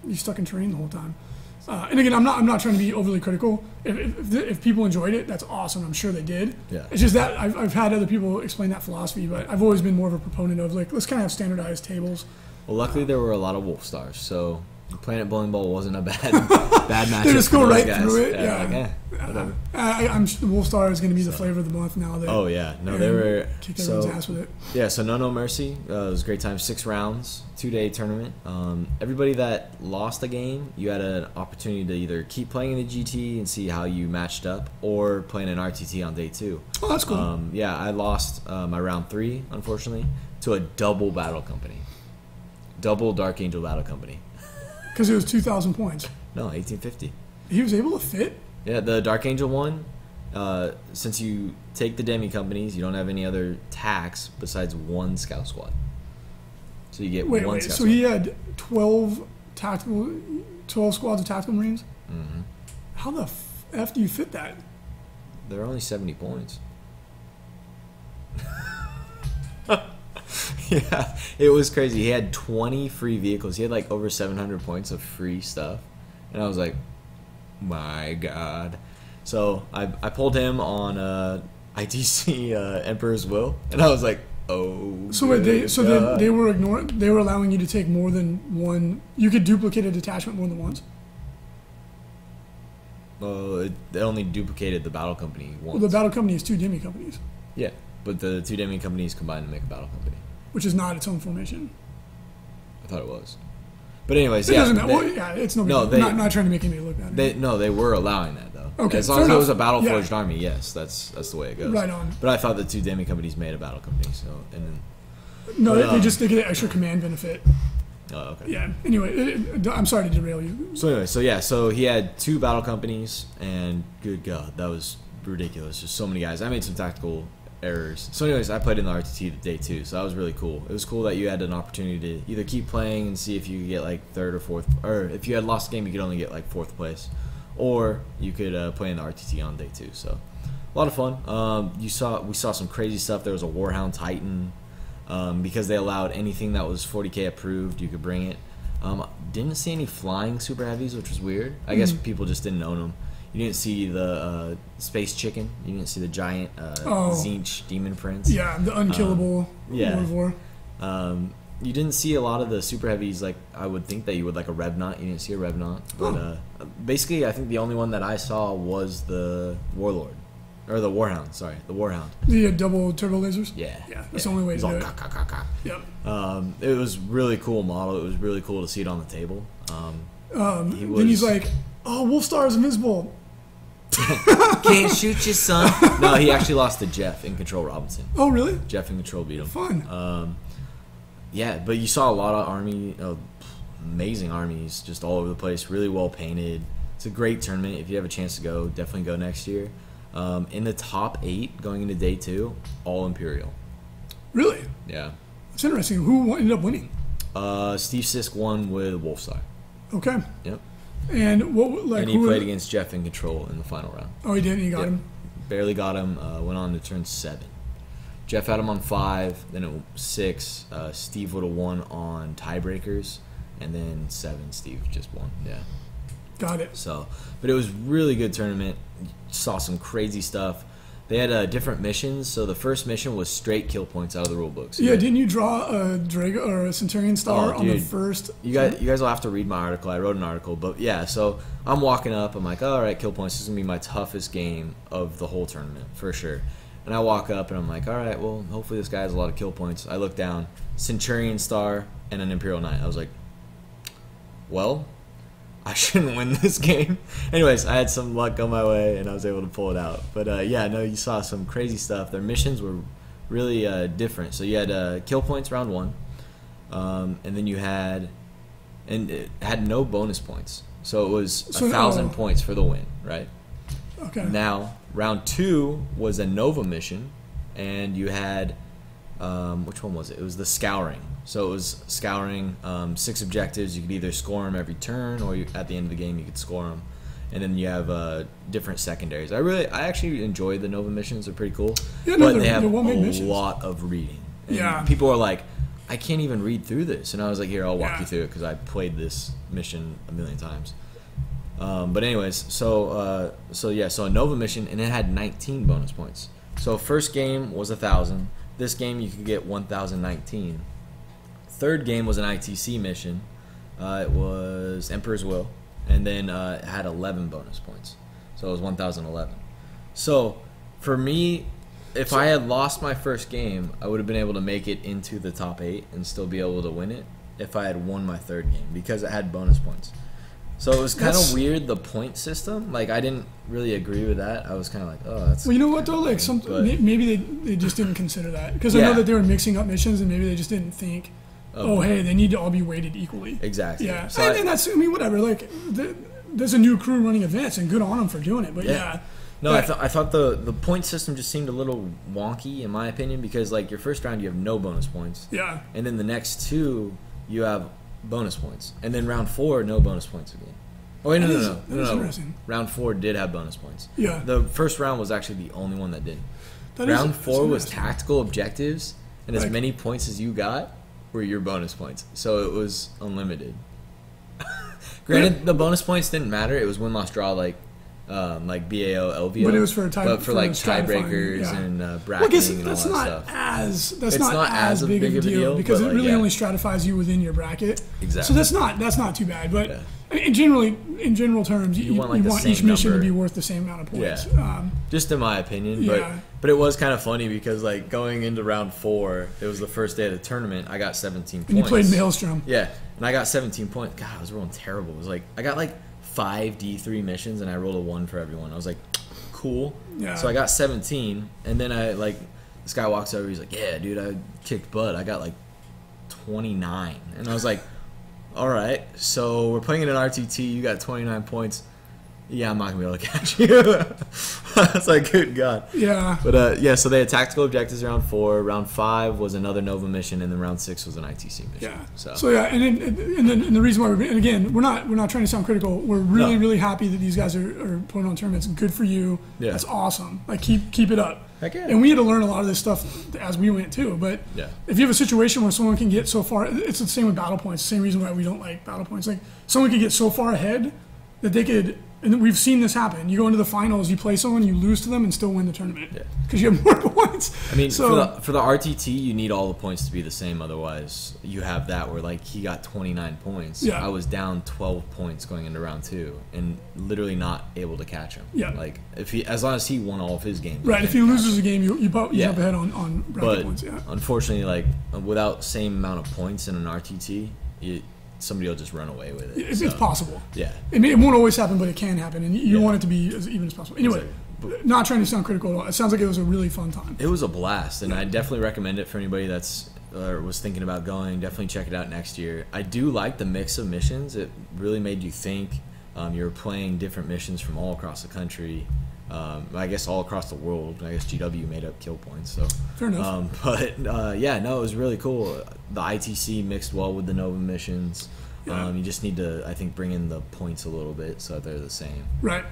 you're stuck in terrain the whole time. And again, I'm not trying to be overly critical. If people enjoyed it, that's awesome. I'm sure they did. Yeah. It's just that I've had other people explain that philosophy, but I've always been more of a proponent of like, let's kind of have standardized tables. Well, luckily there were a lot of wolf stars, so Planet Bowling Ball wasn't a bad matchup. They just go for those right guys. through it. Yeah. Yeah. Like, whatever. I'm the Wolf Star is going to be the flavor of the month now. That Oh yeah, no, they Aaron were kicked everyone's so ass with it. yeah. So No Mercy, it was a great time. 6 rounds, 2-day tournament. Everybody that lost a game, you had an opportunity to either keep playing in the GT and see how you matched up, or playing an RTT on day 2. Oh, that's cool. Yeah, I lost my round 3, unfortunately, to a double battle company, double Dark Angel battle company. Because it was 2,000 points. No, 1850. He was able to fit. Yeah, the Dark Angel one, since you take the demi companies, you don't have any other tax besides one scout squad. So you get one Wait. scout So squad. he had 12 squads of tactical marines. Mm-hmm. How the f do you fit that? There are only 70 points. Yeah, it was crazy. He had 20 free vehicles. He had like over 700 points of free stuff. And I was like, my God. So I pulled him on ITC Emperor's Will. And I was like, oh, So wait, God. they were ignoring. They were allowing you to take more than one. You could duplicate a detachment more than once. They only duplicated the battle company once. Well, the battle company is 2 demi companies, Yeah, but the 2 demi companies combined to make a battle company. which is not its own formation. I thought it was. But anyways, It yeah. doesn't matter. Well, yeah, it's no big No, deal. they- Not trying to make anybody look bad. They were allowing that though. Okay, as long fair as it was a enough. battle Yeah. forged army, yes, that's the way it goes. Right on. But I thought the 2 demi companies made a battle company, so and then No, But, they get an extra command benefit. oh okay. Yeah. Anyway, I'm sorry to derail you. So anyway, so he had 2 battle companies, and good God, that was ridiculous. Just so many guys. I made some tactical errors. So anyways, I played in the RTT day 2, so that was really cool. It was cool that you had an opportunity to either keep playing and see if you could get like 3rd or 4th, or if you had lost a game, you could only get like 4th place, or you could play in the RTT on day 2. So a lot of fun. We saw some crazy stuff. There was a Warhound Titan. Because they allowed anything that was 40k approved, you could bring it. Didn't see any flying super heavies, which was weird. I guess people just didn't own them. You didn't see the space chicken. You didn't see the giant Zinch demon prince. Yeah, the unkillable yeah. Lord of War. You didn't see a lot of the super heavies like I would think that you would, like a Revenant. You didn't see a Revenant. But basically, I think the only one that I saw was the Warlord. Or the Warhound, sorry. The Warhound. The double turbo lasers? Yeah. Yeah, that's the only way to It was do all it. cock, cock, cock, cock. Yep. It was really cool model. It was really cool to see it on the table. Then he's like, oh, Wolfstar is invincible. Can't shoot you, son. No, he actually lost to Jeff in Control Robinson. Oh, really? Jeff in Control beat him. Fun. Yeah, but you saw a lot of amazing armies just all over the place. Really well painted. It's a great tournament. If you have a chance to go, definitely go next year. In the top 8 going into day 2, all Imperial. Really? Yeah. It's interesting. Who ended up winning? Steve Sisk won with Wolfstar. Okay. Yep. And what, like, And he who played against Jeff in Control in the final round. Oh, he did. And he got Yep. him. Barely got him. Went on to turn 7. Jeff had him on 5. Then at 6, Steve would have won on tiebreakers. And then 7, Steve just won. Yeah. Got it. So, but it was really good tournament. Saw some crazy stuff. They had different missions. So the first mission was straight kill points out of the rule books. Yeah, didn't you draw a Drago or a Centurion Star on the first? You guys will have to read my article. I wrote an article, but yeah. So I'm walking up. I'm like, all right, kill points. This is gonna be my toughest game of the whole tournament for sure. And I walk up and I'm like, all right, well, hopefully this guy has a lot of kill points. I look down, Centurion Star and an Imperial Knight. I was like, well, I shouldn't win this game. Anyways, I had some luck on my way and I was able to pull it out. But yeah, no, you saw some crazy stuff. Their missions were really different. So you had kill points round 1, and then you had, and it had no bonus points. So it was 1,000 points for the win, right? Okay. Now, round 2 was a Nova mission, and you had, which one was it? It was the Scouring. So it was Scouring, 6 objectives. You could either score them every turn, or at the end of the game you could score them. And then you have different secondaries. I actually enjoy the Nova missions. They're pretty cool. Yeah, but they have a missions. lot of reading. And yeah. People are like, I can't even read through this. And I was like, here, I'll walk you through it because I played this mission a million times. But anyways, so a Nova mission, and it had 19 bonus points. So first game was 1,000. This game you could get 1,019. Third game was an ITC mission. It was Emperor's Will, and then it had 11 bonus points. So it was 1,011. So for me, if I had lost my first game, I would have been able to make it into the top 8 and still be able to win it if I had won my third game because it had bonus points. So it was kind of weird, the point system. Like, I didn't really agree with that. I was kind of like, oh, that's... Well, you know what, though? Like, maybe they just didn't consider that. Because I know that they were mixing up missions, and maybe they just didn't think, hey, they need to all be weighted equally. Exactly. Yeah. So and that's, I mean, whatever. Like, there's a new crew running events, and good on them for doing it. But, yeah. No, I thought the point system just seemed a little wonky, in my opinion, because, like, your first round, you have no bonus points. Yeah. And then the next 2, you have bonus points, and then round 4 no bonus points again. Oh wait, no. Round 4 did have bonus points. Yeah. The first round was actually the only one that didn't. Round 4 was tactical objectives, and as many points as you got were your bonus points. So it was unlimited. Granted, the bonus points didn't matter. It was win, loss, draw, like BAO, LVO. But it was for tiebreakers and bracketing and all that stuff. That's not as big of a deal because it really only stratifies you within your bracket. Exactly. So that's not too bad. But in general terms, you want each mission to be worth the same amount of points. Yeah. Just in my opinion. But it was kind of funny because, like, going into round 4, it was the first day of the tournament. I got 17 points. And you played Maelstrom. Yeah, and I got 17 points. God, I was rolling terrible. It was like I got like 5 D3 missions and I rolled a 1 for everyone. I was like, cool. Yeah. So I got 17, and then this guy walks over. He's like, yeah, dude, I kicked butt. I got like 29, and I was like, all right. So we're playing in an RTT. You got 29 points. Yeah, I'm not gonna be able to catch you. I was like, good God. Yeah. But so they had tactical objectives round 4. Round 5 was another Nova mission, and then round 6 was an ITC mission. Yeah. So yeah, and the reason why and again, we're not trying to sound critical. We're really happy that these guys are putting on tournaments. Good for you. Yeah. That's awesome. Like keep it up. Heck yeah. And we had to learn a lot of this stuff as we went too. But if you have a situation where someone can get so far, it's the same with battle points. The same reason why we don't like battle points. Like someone could get so far ahead that they could. And we've seen this happen. You go into the finals, you play someone, you lose to them, and still win the tournament because you have more points. I mean, for the RTT, you need all the points to be the same. Otherwise, you have that where, like, he got 29 points. Yeah. I was down 12 points going into round 2, and literally not able to catch him. Yeah. Like, as long as he won all of his games. Right. If he loses a game, you jump ahead on bracket points. Yeah. Unfortunately, like, without same amount of points in an RTT, somebody will just run away with it. It's possible. Yeah. It won't always happen, but it can happen, and you want it to be as even as possible. Anyway, not trying to sound critical at all. It sounds like it was a really fun time. It was a blast, and I definitely recommend it for anybody that's was thinking about going. Definitely check it out next year. I do like the mix of missions. It really made you think. You're playing different missions from all across the country. I guess all across the world. I guess GW made up kill points. So fair enough. It was really cool. The ITC mixed well with the Nova missions. Yeah. You just need to, I think, bring in the points a little bit so that they're the same. Right.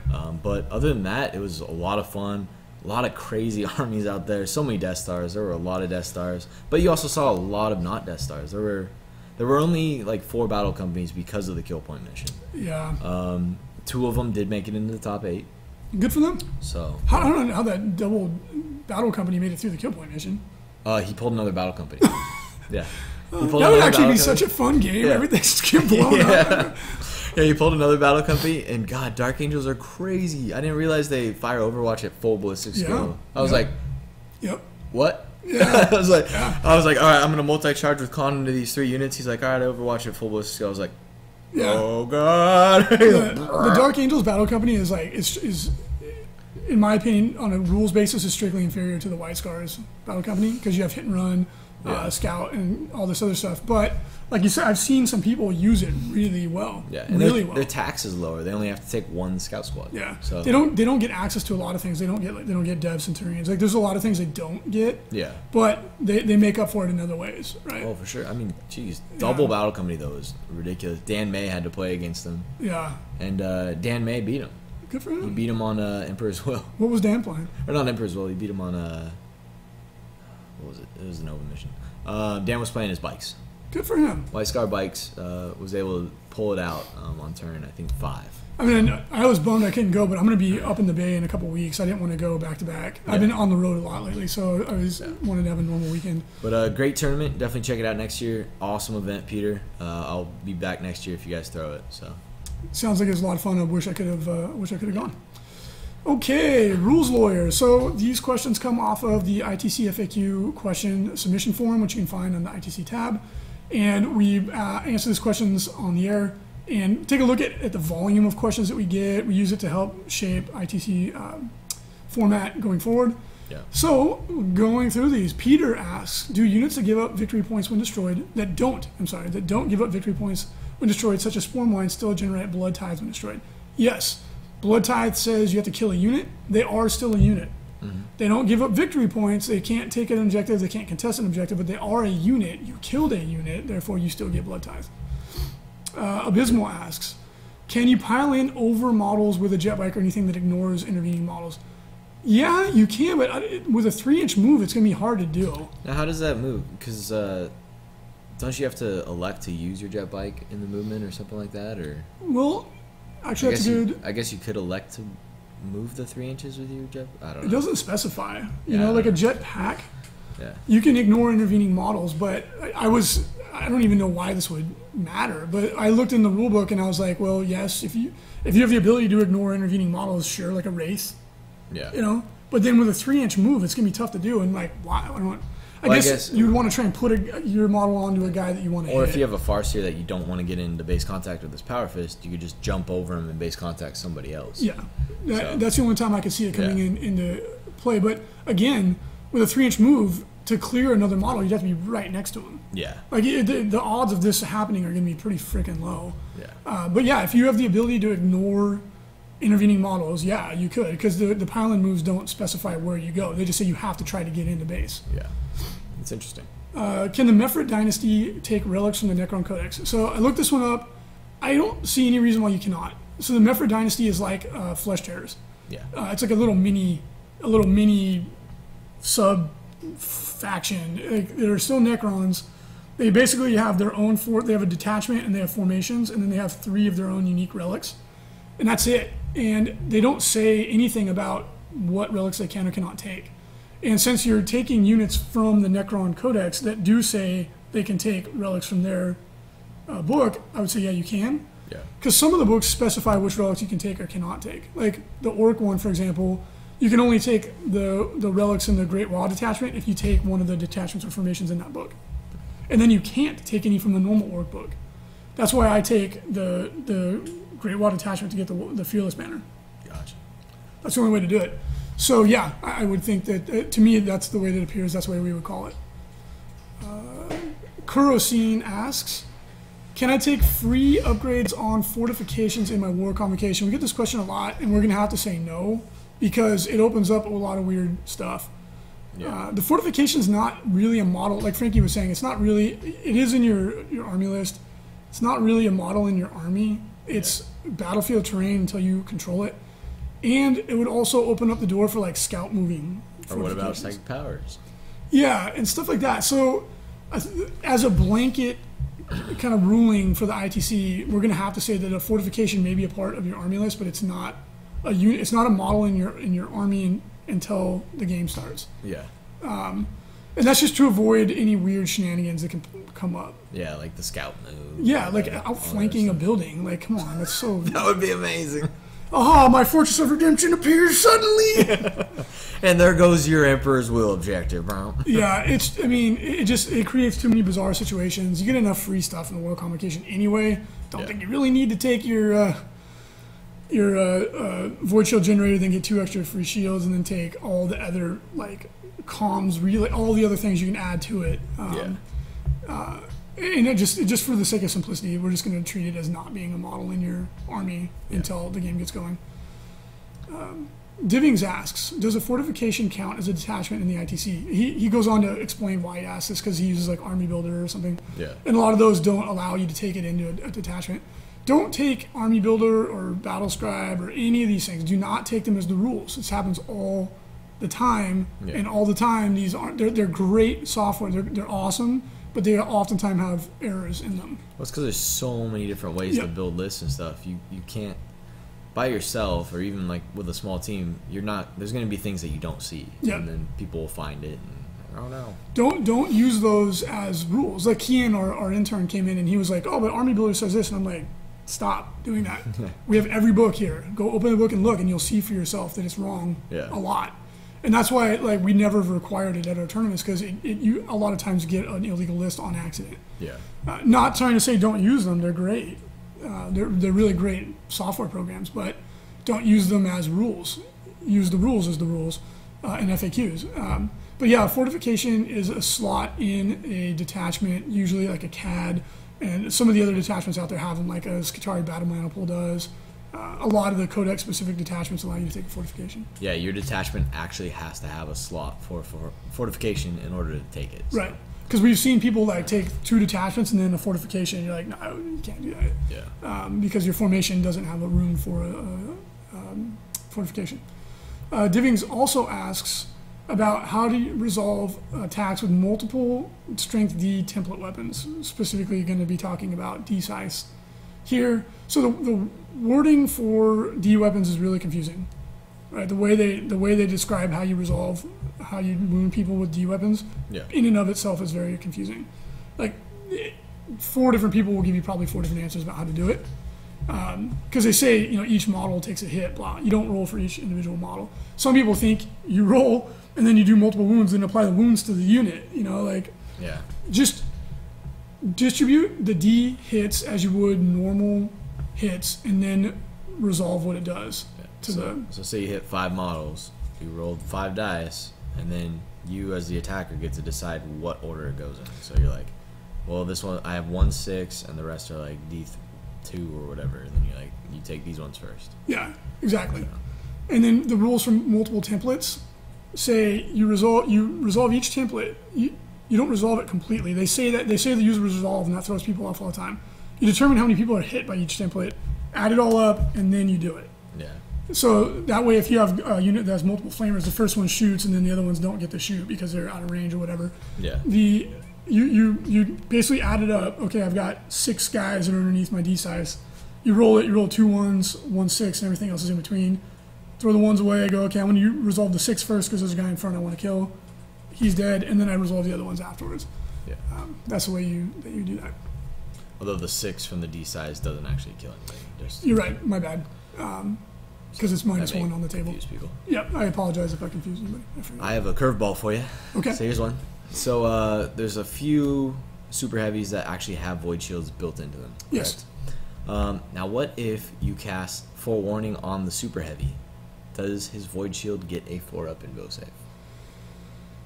But other than that, it was a lot of fun. A lot of crazy armies out there. So many Death Stars. There were a lot of Death Stars. But you also saw a lot of not Death Stars. There were only like 4 battle companies because of the kill point mission. Yeah. 2 of them did make it into the top 8. Good for them. So I don't know how that double battle company made it through the kill point mission. he pulled another battle company. Yeah. That would actually be such a fun game. Yeah. Everything's just getting blown up. Yeah, he pulled another battle company, and God, Dark Angels are crazy. I didn't realize they fire Overwatch at full ballistic skill. I was like, what? Yeah. I was like, all right, I'm gonna multi-charge with Con into these 3 units. He's like, all right, Overwatch at full ballistic skill. I was like, oh God. The Dark Angels battle company is like is in my opinion on a rules basis is strictly inferior to the White Scars battle company because you have hit and run, scout, and all this other stuff. But like you said, I've seen some people use it really well. Yeah, and really well. Their tax is lower. They only have to take 1 scout squad. Yeah, so they don't get access to a lot of things. They don't get dev centurions. Like there's a lot of things they don't get. Yeah, but they make up for it in other ways, right? Oh, for sure. I mean, geez, double battle company though is ridiculous. Dan May had to play against them. Yeah, and Dan May beat him. Good for him. He beat him on Emperor's Will. What was Dan playing? Or not Emperor's Will. He beat him on what was it? It was a Nova mission. Dan was playing his bikes. Good for him. White Scar Bikes was able to pull it out on turn, I think, 5. I mean, I was bummed I couldn't go, but I'm going to be up in the Bay in a couple weeks. I didn't want to go back to back. I've been on the road a lot lately, so I wanted to have a normal weekend. But great tournament. Definitely check it out next year. Awesome event, Peter. I'll be back next year if you guys throw it. So sounds like it was a lot of fun. I wish I could have gone. Okay, rules lawyer. So these questions come off of the ITC FAQ question submission form, which you can find on the ITC tab. And we answer these questions on the air and take a look at the volume of questions that we get. We use it to help shape ITC format going forward. Yeah. So going through these, Peter asks, do units that give up victory points when destroyed, that don't give up victory points when destroyed, such as Swarm Line, still generate blood tithes when destroyed? Yes. Blood tithe says you have to kill a unit. They are still a unit. Mm-hmm. They don't give up victory points. They can't take an objective. They can't contest an objective, but they are a unit. You killed a unit, therefore you still get blood tithe. Abysmal asks, can you pile in over models with a jet bike or anything that ignores intervening models? Yeah, you can, but with a 3-inch move, it's going to be hard to do. Now, how does that move? Because don't you have to elect to use your jet bike in the movement or something like that? Or well, actually, that's good. I guess you could elect to move the 3 inches with your jet. I don't know. It doesn't specify. You know, like a jet pack. Yeah. You can ignore intervening models, but I don't even know why this would matter. But I looked in the rule book and I was like, well, yes, if you have the ability to ignore intervening models, sure, like a Wraith. Yeah. You know, but then with a 3-inch move, it's gonna be tough to do. And like, why? I guess you would want to try and put your model onto a guy that you want to hit. Or if you have a Farseer that you don't want to get into base contact with this Power Fist, you could just jump over him and base contact somebody else. Yeah, that's the only time I could see it coming into play. But again, with a 3-inch move, to clear another model, you'd have to be right next to him. Yeah. Like the odds of this happening are going to be pretty freaking low. Yeah. But yeah, if you have the ability to ignore intervening models, yeah, you could, because the pile-in moves don't specify where you go. They just say you have to try to get into base. Yeah. It's interesting. Can the Mephrit Dynasty take relics from the Necron Codex? So I looked this one up. I don't see any reason why you cannot. So the Mephrit Dynasty is like Flesh Tearers. Yeah. It's like a little mini sub faction. They're still Necrons. They basically have their own they have a detachment and they have formations, and then they have 3 of their own unique relics, and that's it. And they don't say anything about what relics they can or cannot take. And since you're taking units from the Necron Codex that do say they can take relics from their book, I would say yeah, you can. Yeah. Because some of the books specify which relics you can take or cannot take. Like the Orc one, for example, you can only take the relics in the Great Wall detachment if you take one of the detachments or formations in that book. And then you can't take any from the normal Orc book. That's why I take the Great Wall detachment to get the Fearless banner. Gotcha. That's the only way to do it. So yeah, I would think that, to me, that's the way that it appears. That's the way we would call it. Kurosine asks, can I take free upgrades on fortifications in my war convocation? We get this question a lot, and we're going to have to say no, because it opens up a lot of weird stuff. Yeah. The fortification's not really a model. Like Frankie was saying, it's not really, it is in your army list. It's not really a model in your army. It's battlefield terrain until you control it. And it would also open up the door for like scout moving. Or what about psychic powers? Yeah, and stuff like that. So as a blanket kind of ruling for the ITC, we're going to have to say that a fortification may be a part of your army list, but it's not a unit. It's not a model in your army until the game starts. Yeah. And that's just to avoid any weird shenanigans that can come up. Yeah, like the scout move. Yeah, like outflanking a building. Like, come on, that's so. That would be amazing. Aha! My Fortress of Redemption appears suddenly. And there goes your Emperor's Will objective, bro. Yeah, it creates too many bizarre situations. You get enough free stuff in the World Convocation anyway. Don't think you really need to take your Void Shield generator, then get 2 extra free shields, and then take all the other like comms, relay, all the other things you can add to it. And it just for the sake of simplicity, we're just going to treat it as not being a model in your army until the game gets going. Divings asks, does a fortification count as a detachment in the ITC? He goes on to explain why he asks this, because he uses like Army Builder or something. Yeah. And a lot of those don't allow you to take it into a detachment. Don't take Army Builder or Battle Scribe or any of these things. Do not take them as the rules. This happens all the time, and all the time these aren't. They're great software. They're awesome, but they oftentimes have errors in them. Well, it's because there's so many different ways to build lists and stuff. You can't, by yourself or even like with a small team, you're not. There's going to be things that you don't see, and then people will find it. And, I don't know. Don't use those as rules. Like Kian, our intern, came in and he was like, "Oh, but Army Builder says this," and I'm like, "Stop doing that. We have every book here. Go open the book and look, and you'll see for yourself that it's wrong a lot." And that's why, like, we never required it at our tournaments, because you a lot of times get an illegal list on accident. Yeah. Not trying to say don't use them; they're great. They're really great software programs, but don't use them as rules. Use the rules as the rules in FAQs. But yeah, fortification is a slot in a detachment, usually like a CAD, and some of the other detachments out there have them, like a Skitarii Battle Maniple does. A lot of the codex-specific detachments allow you to take a fortification. Yeah, your detachment actually has to have a slot for fortification in order to take it. So. Right, because we've seen people like take 2 detachments and then a fortification, and you're like, no, you can't do that. Yeah. Because your formation doesn't have a room for a fortification. Divings also asks about how do you resolve attacks with multiple strength D template weapons. Specifically, going to be talking about D-size here. So the wording for D weapons is really confusing, right? The way they describe how you resolve, how you wound people with D weapons, in and of itself is very confusing. Like 4 different people will give you probably 4 different answers about how to do it, because they say each model takes a hit. Blah. You don't roll for each individual model. Some people think you roll and then you do multiple wounds and apply the wounds to the unit. Just distribute the D hits as you would normal hits, and then resolve what it does So say you hit 5 models, you rolled 5 dice, and then you as the attacker get to decide what order it goes in. So you're like, well, this one I have 1, 6, and the rest are like D2 or whatever, and then you take these ones first. Yeah, exactly. And then the rules from multiple templates say you resolve each template. You don't resolve it completely. They say the user resolve, and that throws people off all the time. You determine how many people are hit by each template, add it all up, and then you do it. Yeah. So that way, if you have a unit that has multiple flamers, the first one shoots, and then the other ones don't get to shoot because they're out of range or whatever. Yeah. You basically add it up. Okay, I've got 6 guys that are underneath my D size. You roll it. You roll 2 1s, 1 6, and everything else is in between. Throw the 1s away. I go, okay, I'm going to resolve the 6 first because there's a guy in front I want to kill. He's dead, and then I resolve the other ones afterwards. Yeah. That's the way you do that. Although the 6 from the D size doesn't actually kill anything. You're right. My bad. Because it's -1 on the table. People. Yep. I apologize if I confused anybody. I have a curveball for you. Okay. So here's one. So there's a few super heavies that actually have void shields built into them. Yes. Now, what if you cast Forewarning on the super heavy? Does his void shield get a 4-up and go save?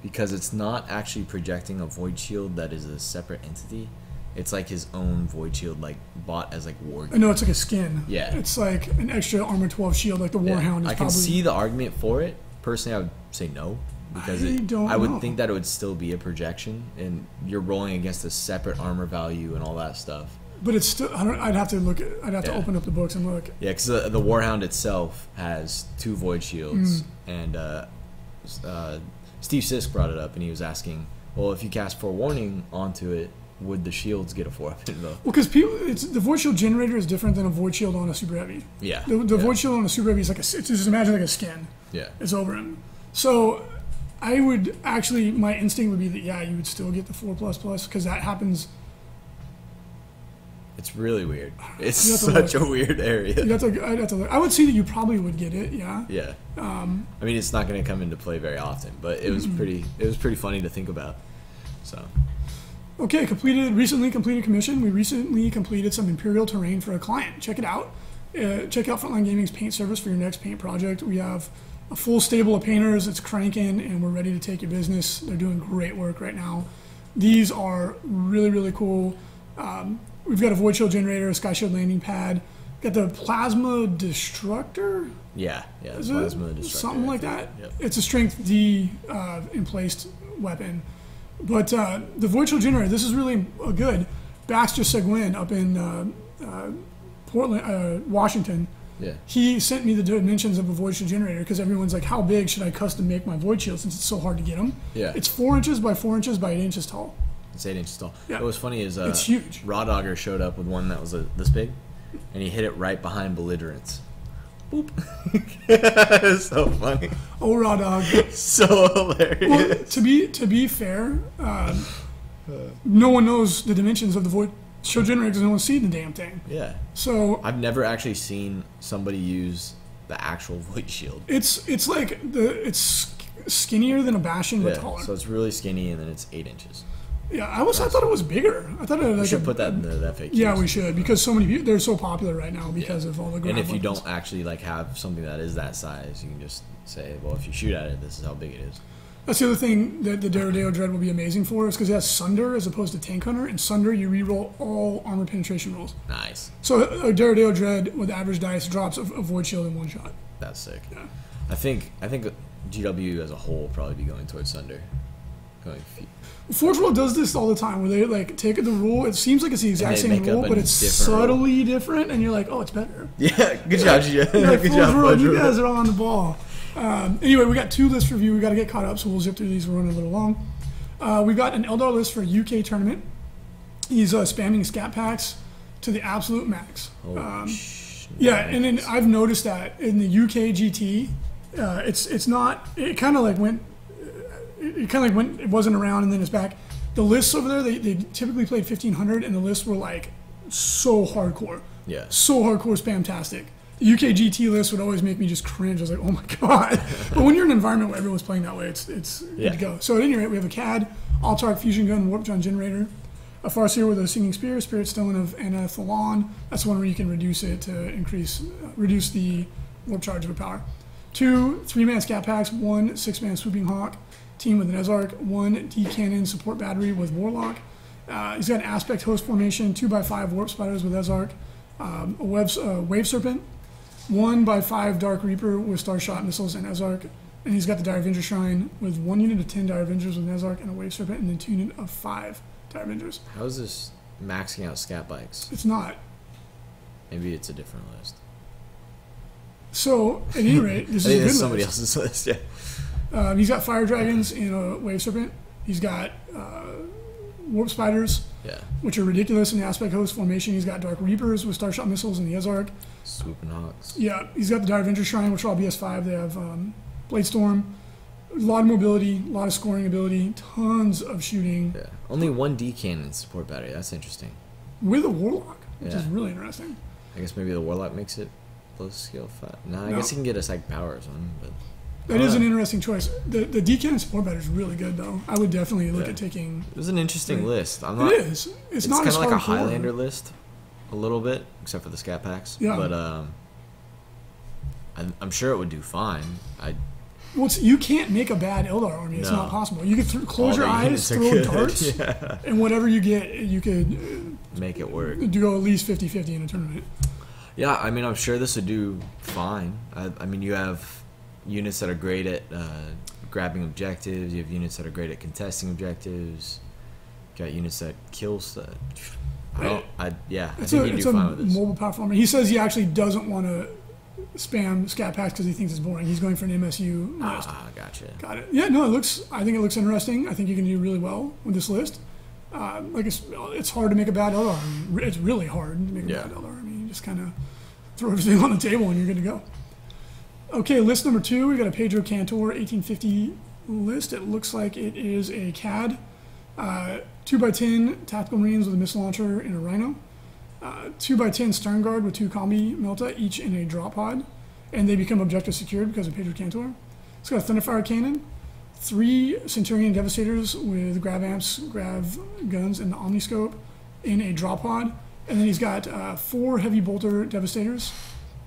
Because it's not actually projecting a void shield that is a separate entity. It's like his own void shield, like bought as like war. No, it's like a skin. Yeah. It's like an extra armor 12 shield, like the Warhound. Is I can see the argument for it. Personally, I would say no, because I would think that it would still be a projection, and you're rolling against a separate armor value and all that stuff. But it's still. I'd have to look. I'd have to open up the books and look. Yeah, because the Warhound itself has 2 void shields, and Steve Sisk brought it up, and he was asking, well, if you cast Forewarning onto it, would the shields get a 4-up though? Well, because the void shield generator is different than a void shield on a super heavy. Yeah. The void shield on a super heavy is like just imagine like a skin. Yeah. It's over him. So I would actually, my instinct would be that you would still get the 4++ because that happens. It's really weird. It's such a weird area. I would see that you probably would get it. Yeah. Yeah. I mean, it's not going to come into play very often, but it was pretty funny to think about. So. Okay, recently completed commission. We recently completed some Imperial terrain for a client. Check it out. Check out Frontline Gaming's paint service for your next paint project. We have a full stable of painters. It's cranking, and we're ready to take your business. They're doing great work right now. These are really, really cool. We've got a void shield generator, a sky shield landing pad. Got the plasma destructor. Yeah, plasma destructor. Something like that. Yep. It's a strength D emplaced weapon. But the void shield generator, this is really good. Baxter Seguin up in Portland, Washington. Yeah. He sent me the dimensions of a void shield generator because everyone's like, how big should I custom make my void shield since it's so hard to get them? Yeah. It's 4 inches by 4 inches by 8 inches tall. It's 8 inches tall. Yeah. What was funny is it's huge. Raw Dogger showed up with one that was this big, and he hit it right behind Belligerence. Boop. It's so funny. Oh, Raw Dog. So hilarious. Well, to be fair, no one knows the dimensions of the void shield generator because no one's seen the damn thing. Yeah. So I've never actually seen somebody use the actual void shield. It's like it's skinnier than a Bastion but taller. So it's really skinny, and then it's 8 inches. Yeah, I thought it was bigger. I thought we should put that in the FAQs. Yeah, we should because so many people, they're so popular right now because of all the. And if you don't actually have something that is that size, you can just say, well, if you shoot at it, this is how big it is. That's the other thing that the Daredeo Dread will be amazing for is because it has Sunder as opposed to Tank Hunter. And Sunder, you reroll all armor penetration rolls. Nice. So a Daredeo Dread with average dice drops a void shield in one shot. That's sick. Yeah. I think GW as a whole will probably be going towards Sunder. Forge World does this all the time, where they take the rule. It seems like it's the exact same rule, but it's subtly different, and you're like, "Oh, it's better." Yeah, good job, Gia. Like, Good job, Forge World. You guys are on the ball. Anyway, we got 2 lists review. We got to get caught up, so we'll zip through these. We're running a little long. We've got an Eldar list for UK tournament. He's spamming scat packs to the absolute max. Yeah, and then I've noticed that in the UK GT, it's not. It kind of like went. It kind of like went. It wasn't around, and then it's back. The lists over there, they typically played 1500, and the lists were like so hardcore. Yeah. So hardcore, spamtastic. The UK GT list would always make me just cringe. I was like, oh my god. But when you're in an environment where everyone's playing that way, it's good to go. So at any rate, we have a CAD, Altark Fusion Gun, Warp Gun Generator, a Farseer with a Singing Spear, Spirit Stone of Anathalon. That's one where you can reduce it to reduce the warp charge of a power. 2 3-man scat packs, 1 6-man Swooping Hawk, team with an Ezark, 1 D-Cannon support battery with Warlock. He's got an Aspect Host formation, 2x5 Warp Spiders with Ezark, a Wave Serpent, 1x5 Dark Reaper with Starshot missiles and Ezark, and he's got the Dire Avenger Shrine with 1 unit of 10 Dire Avengers with an Ezark and a Wave Serpent, and then 2 unit of 5 Dire Avengers. How is this maxing out scat bikes? It's not. Maybe it's a different list. So, at any rate, this is a good list. Somebody else's list, yeah. He's got Fire Dragons and a Wave Serpent. He's got Warp Spiders, which are ridiculous in the Aspect Host formation. He's got Dark Reapers with Starshot missiles and the Ezark. Swooping Hawks. Yeah, he's got the Dire Avenger Shrine, which are all BS5. They have Blade Storm, a lot of mobility, a lot of scoring ability, tons of shooting. Yeah, only 1 D-Cannon support battery. That's interesting. With a Warlock, which is really interesting. I guess maybe the Warlock makes it below skill 5. I guess he can get a Psych Powers one, but... That is an interesting choice. The D-Cannon support battery is really good, though. I would definitely look at taking... It was an interesting list. It is. It's not kind of like a Highlander list, a little bit, except for the scat packs. Yeah. But I'm sure it would do fine. Well, you can't make a bad Eldar army. It's not possible. You could close your eyes, throw darts, and whatever you get, you could... make it work. Go at least 50-50 in a tournament. Yeah, I mean, I'm sure this would do fine. I mean, you have units that are great at grabbing objectives. You have units that are great at contesting objectives. You got units that kill stuff. I think you'd do fine with this. It's a mobile platformer. He says he actually doesn't want to spam scat packs because he thinks it's boring. He's going for an MSU list. Gotcha. Got it. Yeah, no, I think it looks interesting. I think you can do really well with this list. Like it's hard to make a bad Eldar army. It's really hard to make a bad Eldar army. You just kind of throw everything on the table and you're good to go. Okay, list number 2. We got a Pedro Cantor 1850 list. It looks like it is a CAD, 2x10 tactical marines with a missile launcher and a Rhino, 2x10 stern guard with 2 combi melta, each in a drop pod, and they become objective secured because of Pedro Cantor. It's got a Thunderfire cannon, 3 Centurion Devastators with grav amps, grav guns, and the Omniscope in a drop pod, and then he's got 4 Heavy Bolter Devastators,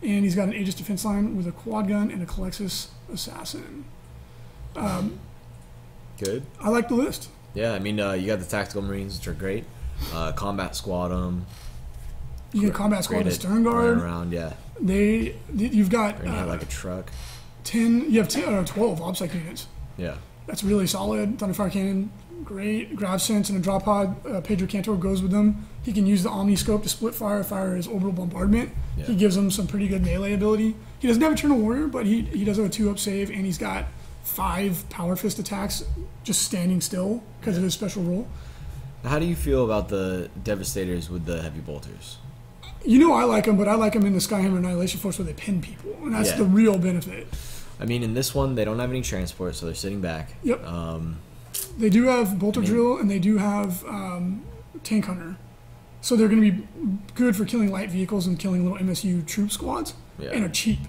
and he's got an Aegis defense line with a quad gun and a Calexis Assassin. Good. I like the list. Yeah, I mean, you got the Tactical Marines, which are great. Combat Squad, you get Combat Squad and Stern Guard. Around, yeah. You've got like a truck. 10. You have 10 or 12 OBSEC units. Yeah. That's really solid. Thunderfire cannon, great. Grav sense and a drop pod. Pedro Cantor goes with them. He can use the Omniscope to split fire his orbital bombardment. Yeah. He gives him some pretty good melee ability. He doesn't have Eternal Warrior, but he does have a 2-up save, and he's got 5 Power Fist attacks just standing still because of his special rule. How do you feel about the Devastators with the Heavy Bolters? You know I like them, but I like them in the Skyhammer Annihilation Force where they pin people, and that's the real benefit. I mean, in this one, they don't have any transport, so they're sitting back. Yep. They do have Bolter Drill, and they do have Tank Hunter. So they're going to be good for killing light vehicles and killing little MSU troop squads, and are cheap.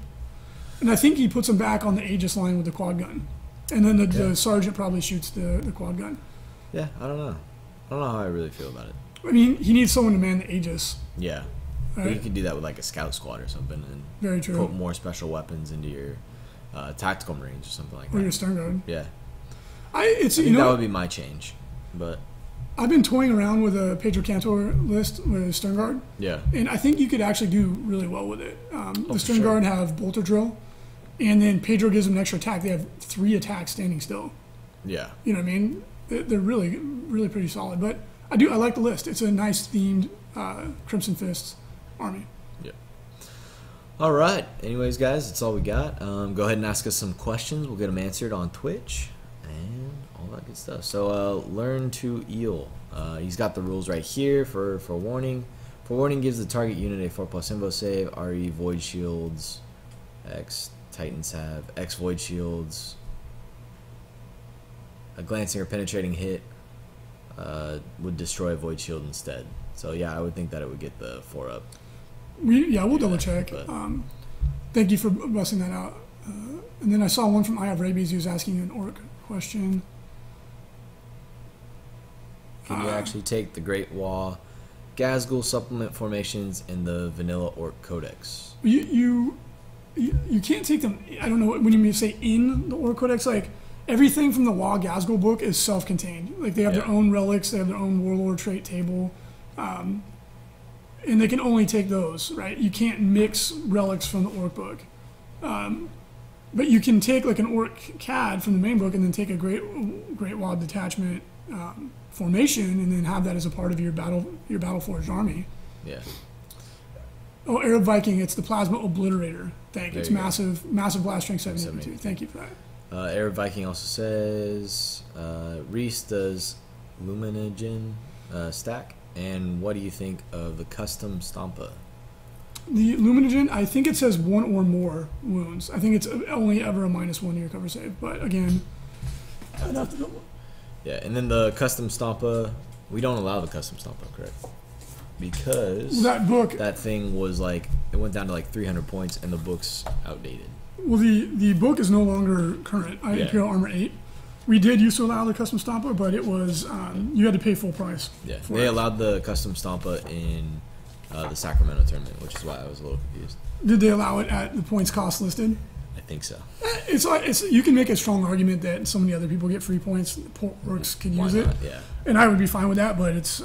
And I think he puts them back on the Aegis line with the quad gun. And then the Sergeant probably shoots the quad gun. Yeah, I don't know. I don't know how I really feel about it. I mean, he needs someone to man the Aegis. Yeah. Right? But you could do that with like a scout squad or something and Very true. put more special weapons into your tactical marines or something like that. Or your Stern Guard. Yeah. I think that would be my change. But I've been toying around with a Pedro Cantor list with Stern Guard. Yeah. And I think you could actually do really well with it. The Stern Guard have Bolter Drill, and then Pedro gives them an extra attack. They have 3 attacks standing still. Yeah. You know what I mean? They're really, really pretty solid. But I like the list. It's a nice themed Crimson Fist army. Yeah. All right. Anyways, guys, that's all we got. Go ahead and ask us some questions. We'll get them answered on Twitch and all that good stuff. So learn to eel. He's got the rules right here for warning. For warning, gives the target unit a 4+ invo save. RE void shields. X Titans have X void shields. A glancing or penetrating hit would destroy a void shield instead. So yeah, I would think that it would get the 4-up. We'll double check. Thank you for busting that out. And then I saw one from I Have Rabies who was asking an orc question. Can you actually take the Great Wall Gazgul supplement formations in the vanilla orc codex? You can't take them. I don't know when you say in the orc codex, like everything from the Law Gazgul book is self-contained. Like they have their own relics, they have their own warlord trait table, and they can only take those. Right? You can't mix relics from the orc book, but you can take like an orc CAD from the main book and then take a Great Wad detachment formation and then have that as a part of your battle forged army. Yeah. Oh, Arab Viking, it's the Plasma Obliterator. It's massive blast strength 782. Thank you for that. Arab Viking also says, Reese does Luminogen stack, and what do you think of the custom Stampa? The Luminogen, I think it says 1 or more wounds. I think it's only ever a -1 to your cover save, but again, I'd have to double. Yeah, and then the custom Stampa, we don't allow the custom Stampa, correct? Because that thing was like, it went down to like 300 points and the book's outdated. Well, the book is no longer current. Imperial Armor 8. We did used to allow the custom Stampa, but it was, you had to pay full price. Yeah, they allowed the custom Stampa in the Sacramento tournament, which is why I was a little confused. Did they allow it at the points cost listed? I think so. It's you can make a strong argument that so many other people get free points. Portworks can use it. Yeah. And I would be fine with that, but it's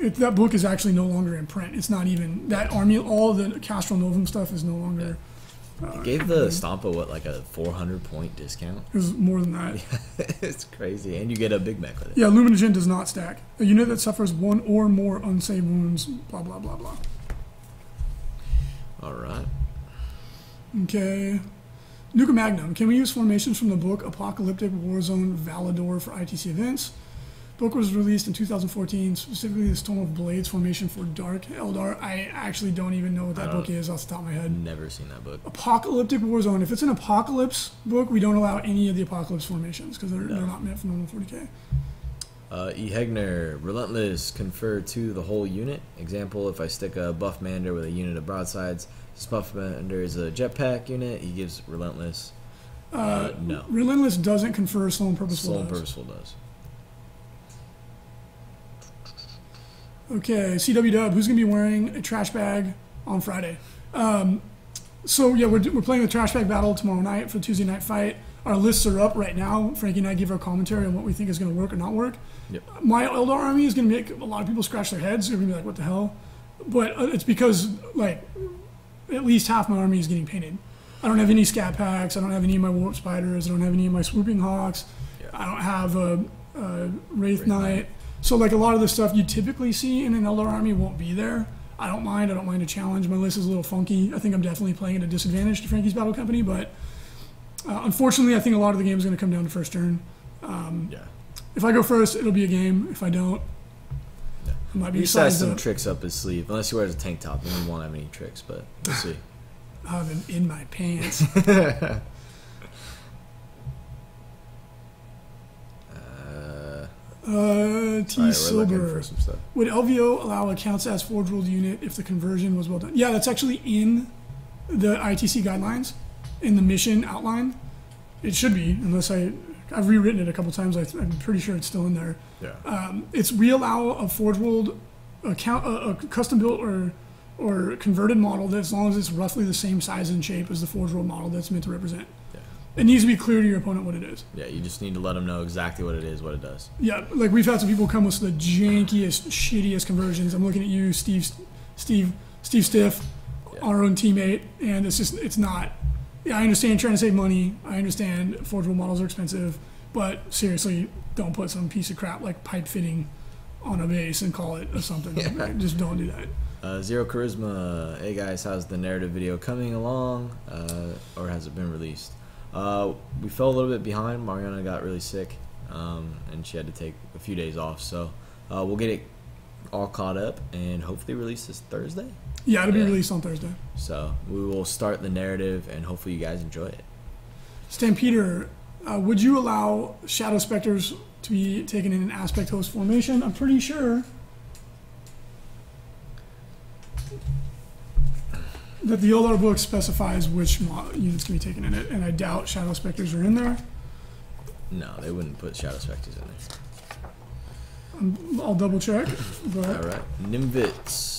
that book is actually no longer in print. It's not even that army. All the Castro Novum stuff is no longer. It gave the Stampa like a 400 point discount. It was more than that. It's crazy, and you get a big mech with it. Yeah, Luminogen does not stack. A unit that suffers 1 or more unsaved wounds. Blah blah blah blah. All right. Okay. Nuka Magnum. Can we use formations from the book Apocalyptic Warzone Valador for ITC events? Book was released in 2014, specifically the Storm of Blades formation for Dark Eldar. I actually don't even know what that book is off the top of my head. Never seen that book. Apocalyptic Warzone. If it's an Apocalypse book, we don't allow any of the Apocalypse formations because they're not meant for normal 40k. E. Hegner, Relentless, confer to the whole unit. Example, if I stick a buff Mander with a unit of broadsides, this buff Mander is a jetpack unit, he gives Relentless. No. Relentless doesn't confer, Slow and Purposeful Slow and Purposeful does. Okay, CW Dub, who's going to be wearing a trash bag on Friday? So, yeah, we're playing the trash bag battle tomorrow night for the Tuesday night fight. Our lists are up right now. Frankie and I give our commentary on what we think is going to work or not work. Yep. My Eldar army is going to make a lot of people scratch their heads. They're going to be like, what the hell? But it's because, like, at least half my army is getting painted. I don't have any scat packs. I don't have any of my warp spiders. I don't have any of my swooping hawks. Yeah. I don't have a Wraith Knight. So, like, a lot of the stuff you typically see in an Eldar army won't be there. I don't mind a challenge. My list is a little funky. I think I'm definitely playing at a disadvantage to Frankie's Battle Company, but unfortunately, I think a lot of the game is going to come down to first turn. If I go first, it'll be a game. If I don't, I might be He has some tricks up his sleeve. Unless he wears a tank top, then he won't have any tricks, but we'll see. I have them in my pants. T. Silver. Would LVO allow accounts as Forge World unit if the conversion was well done? Yeah, that's actually in the ITC guidelines, in the mission outline. It should be, unless I've rewritten it a couple times. I'm pretty sure it's still in there. Yeah. We allow a Forge World account, a custom built or converted model that, as long as it's roughly the same size and shape as the Forge World model that's meant to represent. Yeah. It needs to be clear to your opponent what it is. Yeah, you just need to let them know exactly what it is, what it does. Yeah, like we've had some people come with the jankiest, shittiest conversions. I'm looking at you, Steve Stiff, our own teammate, and it's not. Yeah, I understand trying to save money. I understand Forge World models are expensive, but seriously, don't put some piece of crap like pipe fitting on a base and call it something. Yeah. Just don't do that. Zero Charisma. Hey guys, how's the narrative video coming along, or has it been released? We fell a little bit behind. Mariana got really sick, and she had to take a few days off. So we'll get it all caught up and hopefully release this Thursday. Yeah, it'll be released on Thursday. So we will start the narrative, and hopefully you guys enjoy it. Stampeder, would you allow Shadow Specters to be taken in an aspect host formation? I'm pretty sure that the Eldar book specifies which units can be taken in it, and I doubt Shadow Specters are in there. No, they wouldn't put Shadow Specters in there. I'll double check. But all right, Nimvits.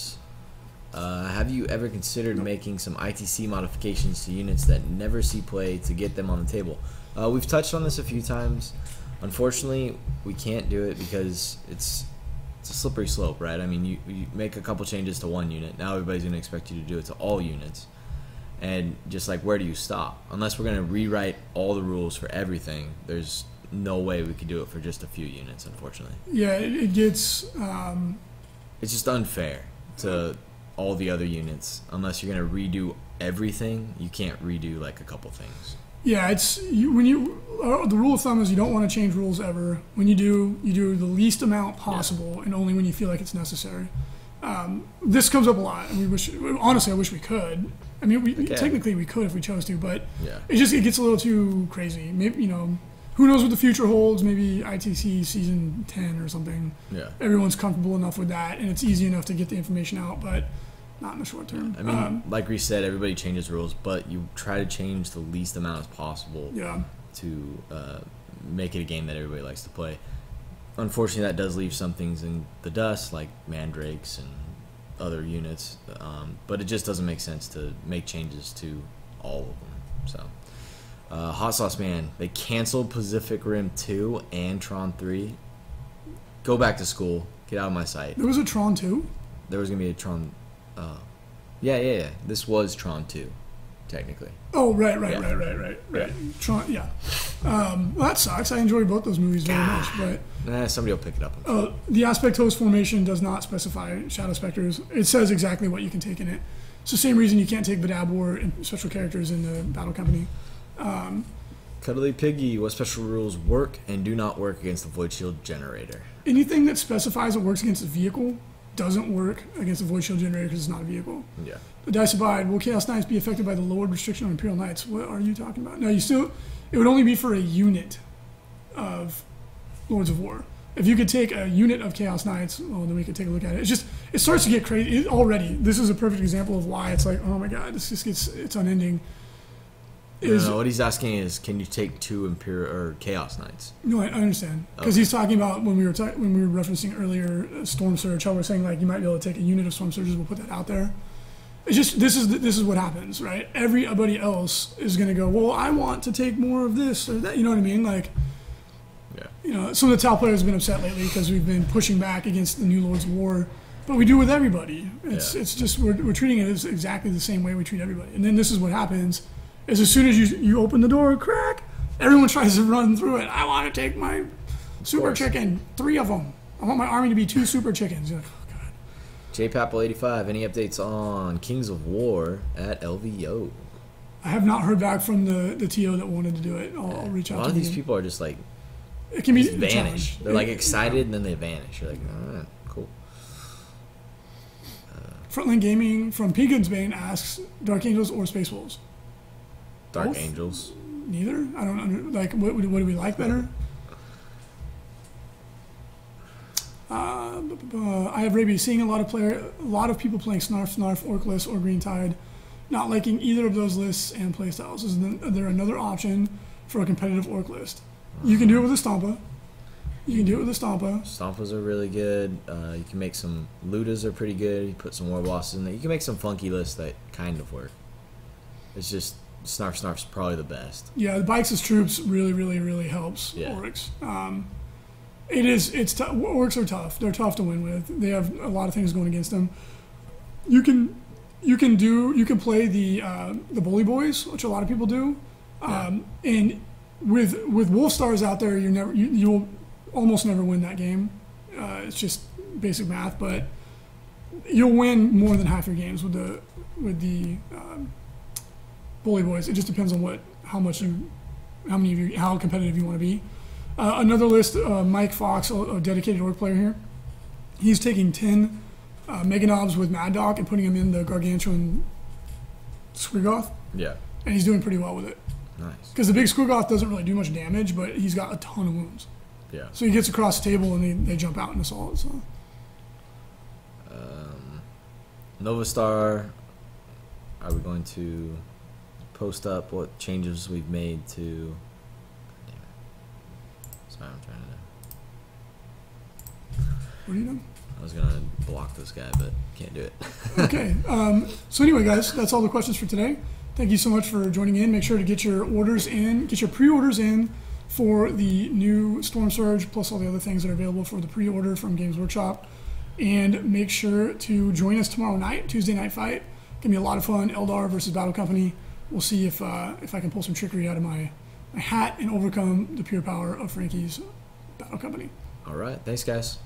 Have you ever considered making some ITC modifications to units that never see play to get them on the table? We've touched on this a few times. Unfortunately, we can't do it because it's a slippery slope, right? I mean, you make a couple changes to one unit, now everybody's going to expect you to do it to all units. And just like, where do you stop? Unless we're going to rewrite all the rules for everything, there's no way we could do it for just a few units, unfortunately. Yeah, it gets... It's just unfair to all the other units. Unless you're going to redo everything, you can't redo like a couple things. Yeah, the rule of thumb is you don't want to change rules ever. When you do the least amount possible, and only when you feel like it's necessary. This comes up a lot, and honestly, I wish we could. I mean, technically we could if we chose to, but it gets a little too crazy. Maybe, who knows what the future holds? Maybe ITC season 10 or something. Yeah. Everyone's comfortable enough with that, and it's easy enough to get the information out, but not in the short term. I mean, like we said, everybody changes rules, but you try to change the least amount as possible to make it a game that everybody likes to play. Unfortunately, that does leave some things in the dust, like mandrakes and other units, but it just doesn't make sense to make changes to all of them. So, Hot Sauce Man, they canceled Pacific Rim 2 and Tron 3. Go back to school. Get out of my sight. There was a Tron 2? There was going to be a Tron... Yeah. This was Tron 2, technically. Oh, right. Tron, yeah. Well, that sucks. I enjoy both those movies very much, but... somebody will pick it up. The aspect host formation does not specify Shadow Specters. It says exactly what you can take in it. It's the same reason you can't take Badab War and special characters in the Battle Company. Cuddly Piggy, what special rules work and do not work against the Void Shield generator? Anything that specifies it works against a vehicle doesn't work against a Void Shield generator because it's not a vehicle. Yeah. The Dice Abide, will Chaos Knights be affected by the lowered restriction on Imperial Knights? What are you talking about? No, it would only be for a unit of Lords of War. If you could take a unit of Chaos Knights, well, then we could take a look at it. It starts to get crazy already. This is a perfect example of why it's like, oh my god, it's unending. No, what he's asking is, can you take 2 Imperial or Chaos Knights? No, I understand because he's talking about when we were referencing earlier Storm Surge. How we're saying like you might be able to take a unit of Storm Surges. We'll put that out there. It's just this is what happens, right? Everybody else is going to go, well, I want to take more of this or that. You know what I mean? Like, yeah. You know, some of the Tau players have been upset lately because we've been pushing back against the new Lords of War, but we do with everybody. It's just we're treating it as exactly the same way we treat everybody. And then this is what happens. Is as soon as you open the door, crack, everyone tries to run through it. I want to take my super chicken, 3 of them. I want my army to be 2 super chickens. You're like, oh god. JPapel85, any updates on Kings of War at LVO? I have not heard back from the TO that wanted to do it. I'll reach out to them. A lot of these people are just like, it can be vanish. They're like excited and then they vanish. You're like, alright, cool. Frontline Gaming from Piggins asks, Dark Angels or Space Wolves? Dark Both? Angels. Neither. I don't like. What do we like better? I have Raby seeing a lot of people playing Snarf, Orcless, or Green Tide, not liking either of those lists and playstyles. Is there another option for a competitive Orc list? You can do it with a Stompa. Stompas are really good. You can make some Ludas are pretty good. You put some War Bosses in there. You can make some funky lists that kind of work. It's just Snarf's probably the best. Yeah, the Bikes as troops really helps Orcs. Orcs are tough. They're tough to win with. They have a lot of things going against them. You can play the Bully Boys, which a lot of people do. And with Wolf Stars out there, you'll almost never win that game. It's just basic math, but you'll win more than half your games with the Bully Boys. It just depends on how competitive you want to be. Another list, Mike Fox, a dedicated Orc player here. He's taking 10 Mega Knobs with Mad Dog and putting him in the Gargantuan Squiggoth. Yeah. And he's doing pretty well with it. Nice. Because the big Squiggoth doesn't really do much damage, but he's got a ton of wounds. Yeah. So he gets across the table and they jump out in assault. So. Nova Star, are we going to post up what changes we've made to... Damn it. Sorry, I'm trying to... What are you doing? I was going to block this guy, but can't do it. Okay. So anyway, guys, that's all the questions for today. Thank you so much for joining in. Make sure to get your orders in, get your pre-orders in for the new Storm Surge, plus all the other things that are available for the pre-order from Games Workshop. And make sure to join us tomorrow night, Tuesday Night Fight. Gonna be a lot of fun. Eldar versus Battle Company. We'll see if I can pull some trickery out of my hat and overcome the pure power of Frankie's Battle Company. All right. Thanks, guys.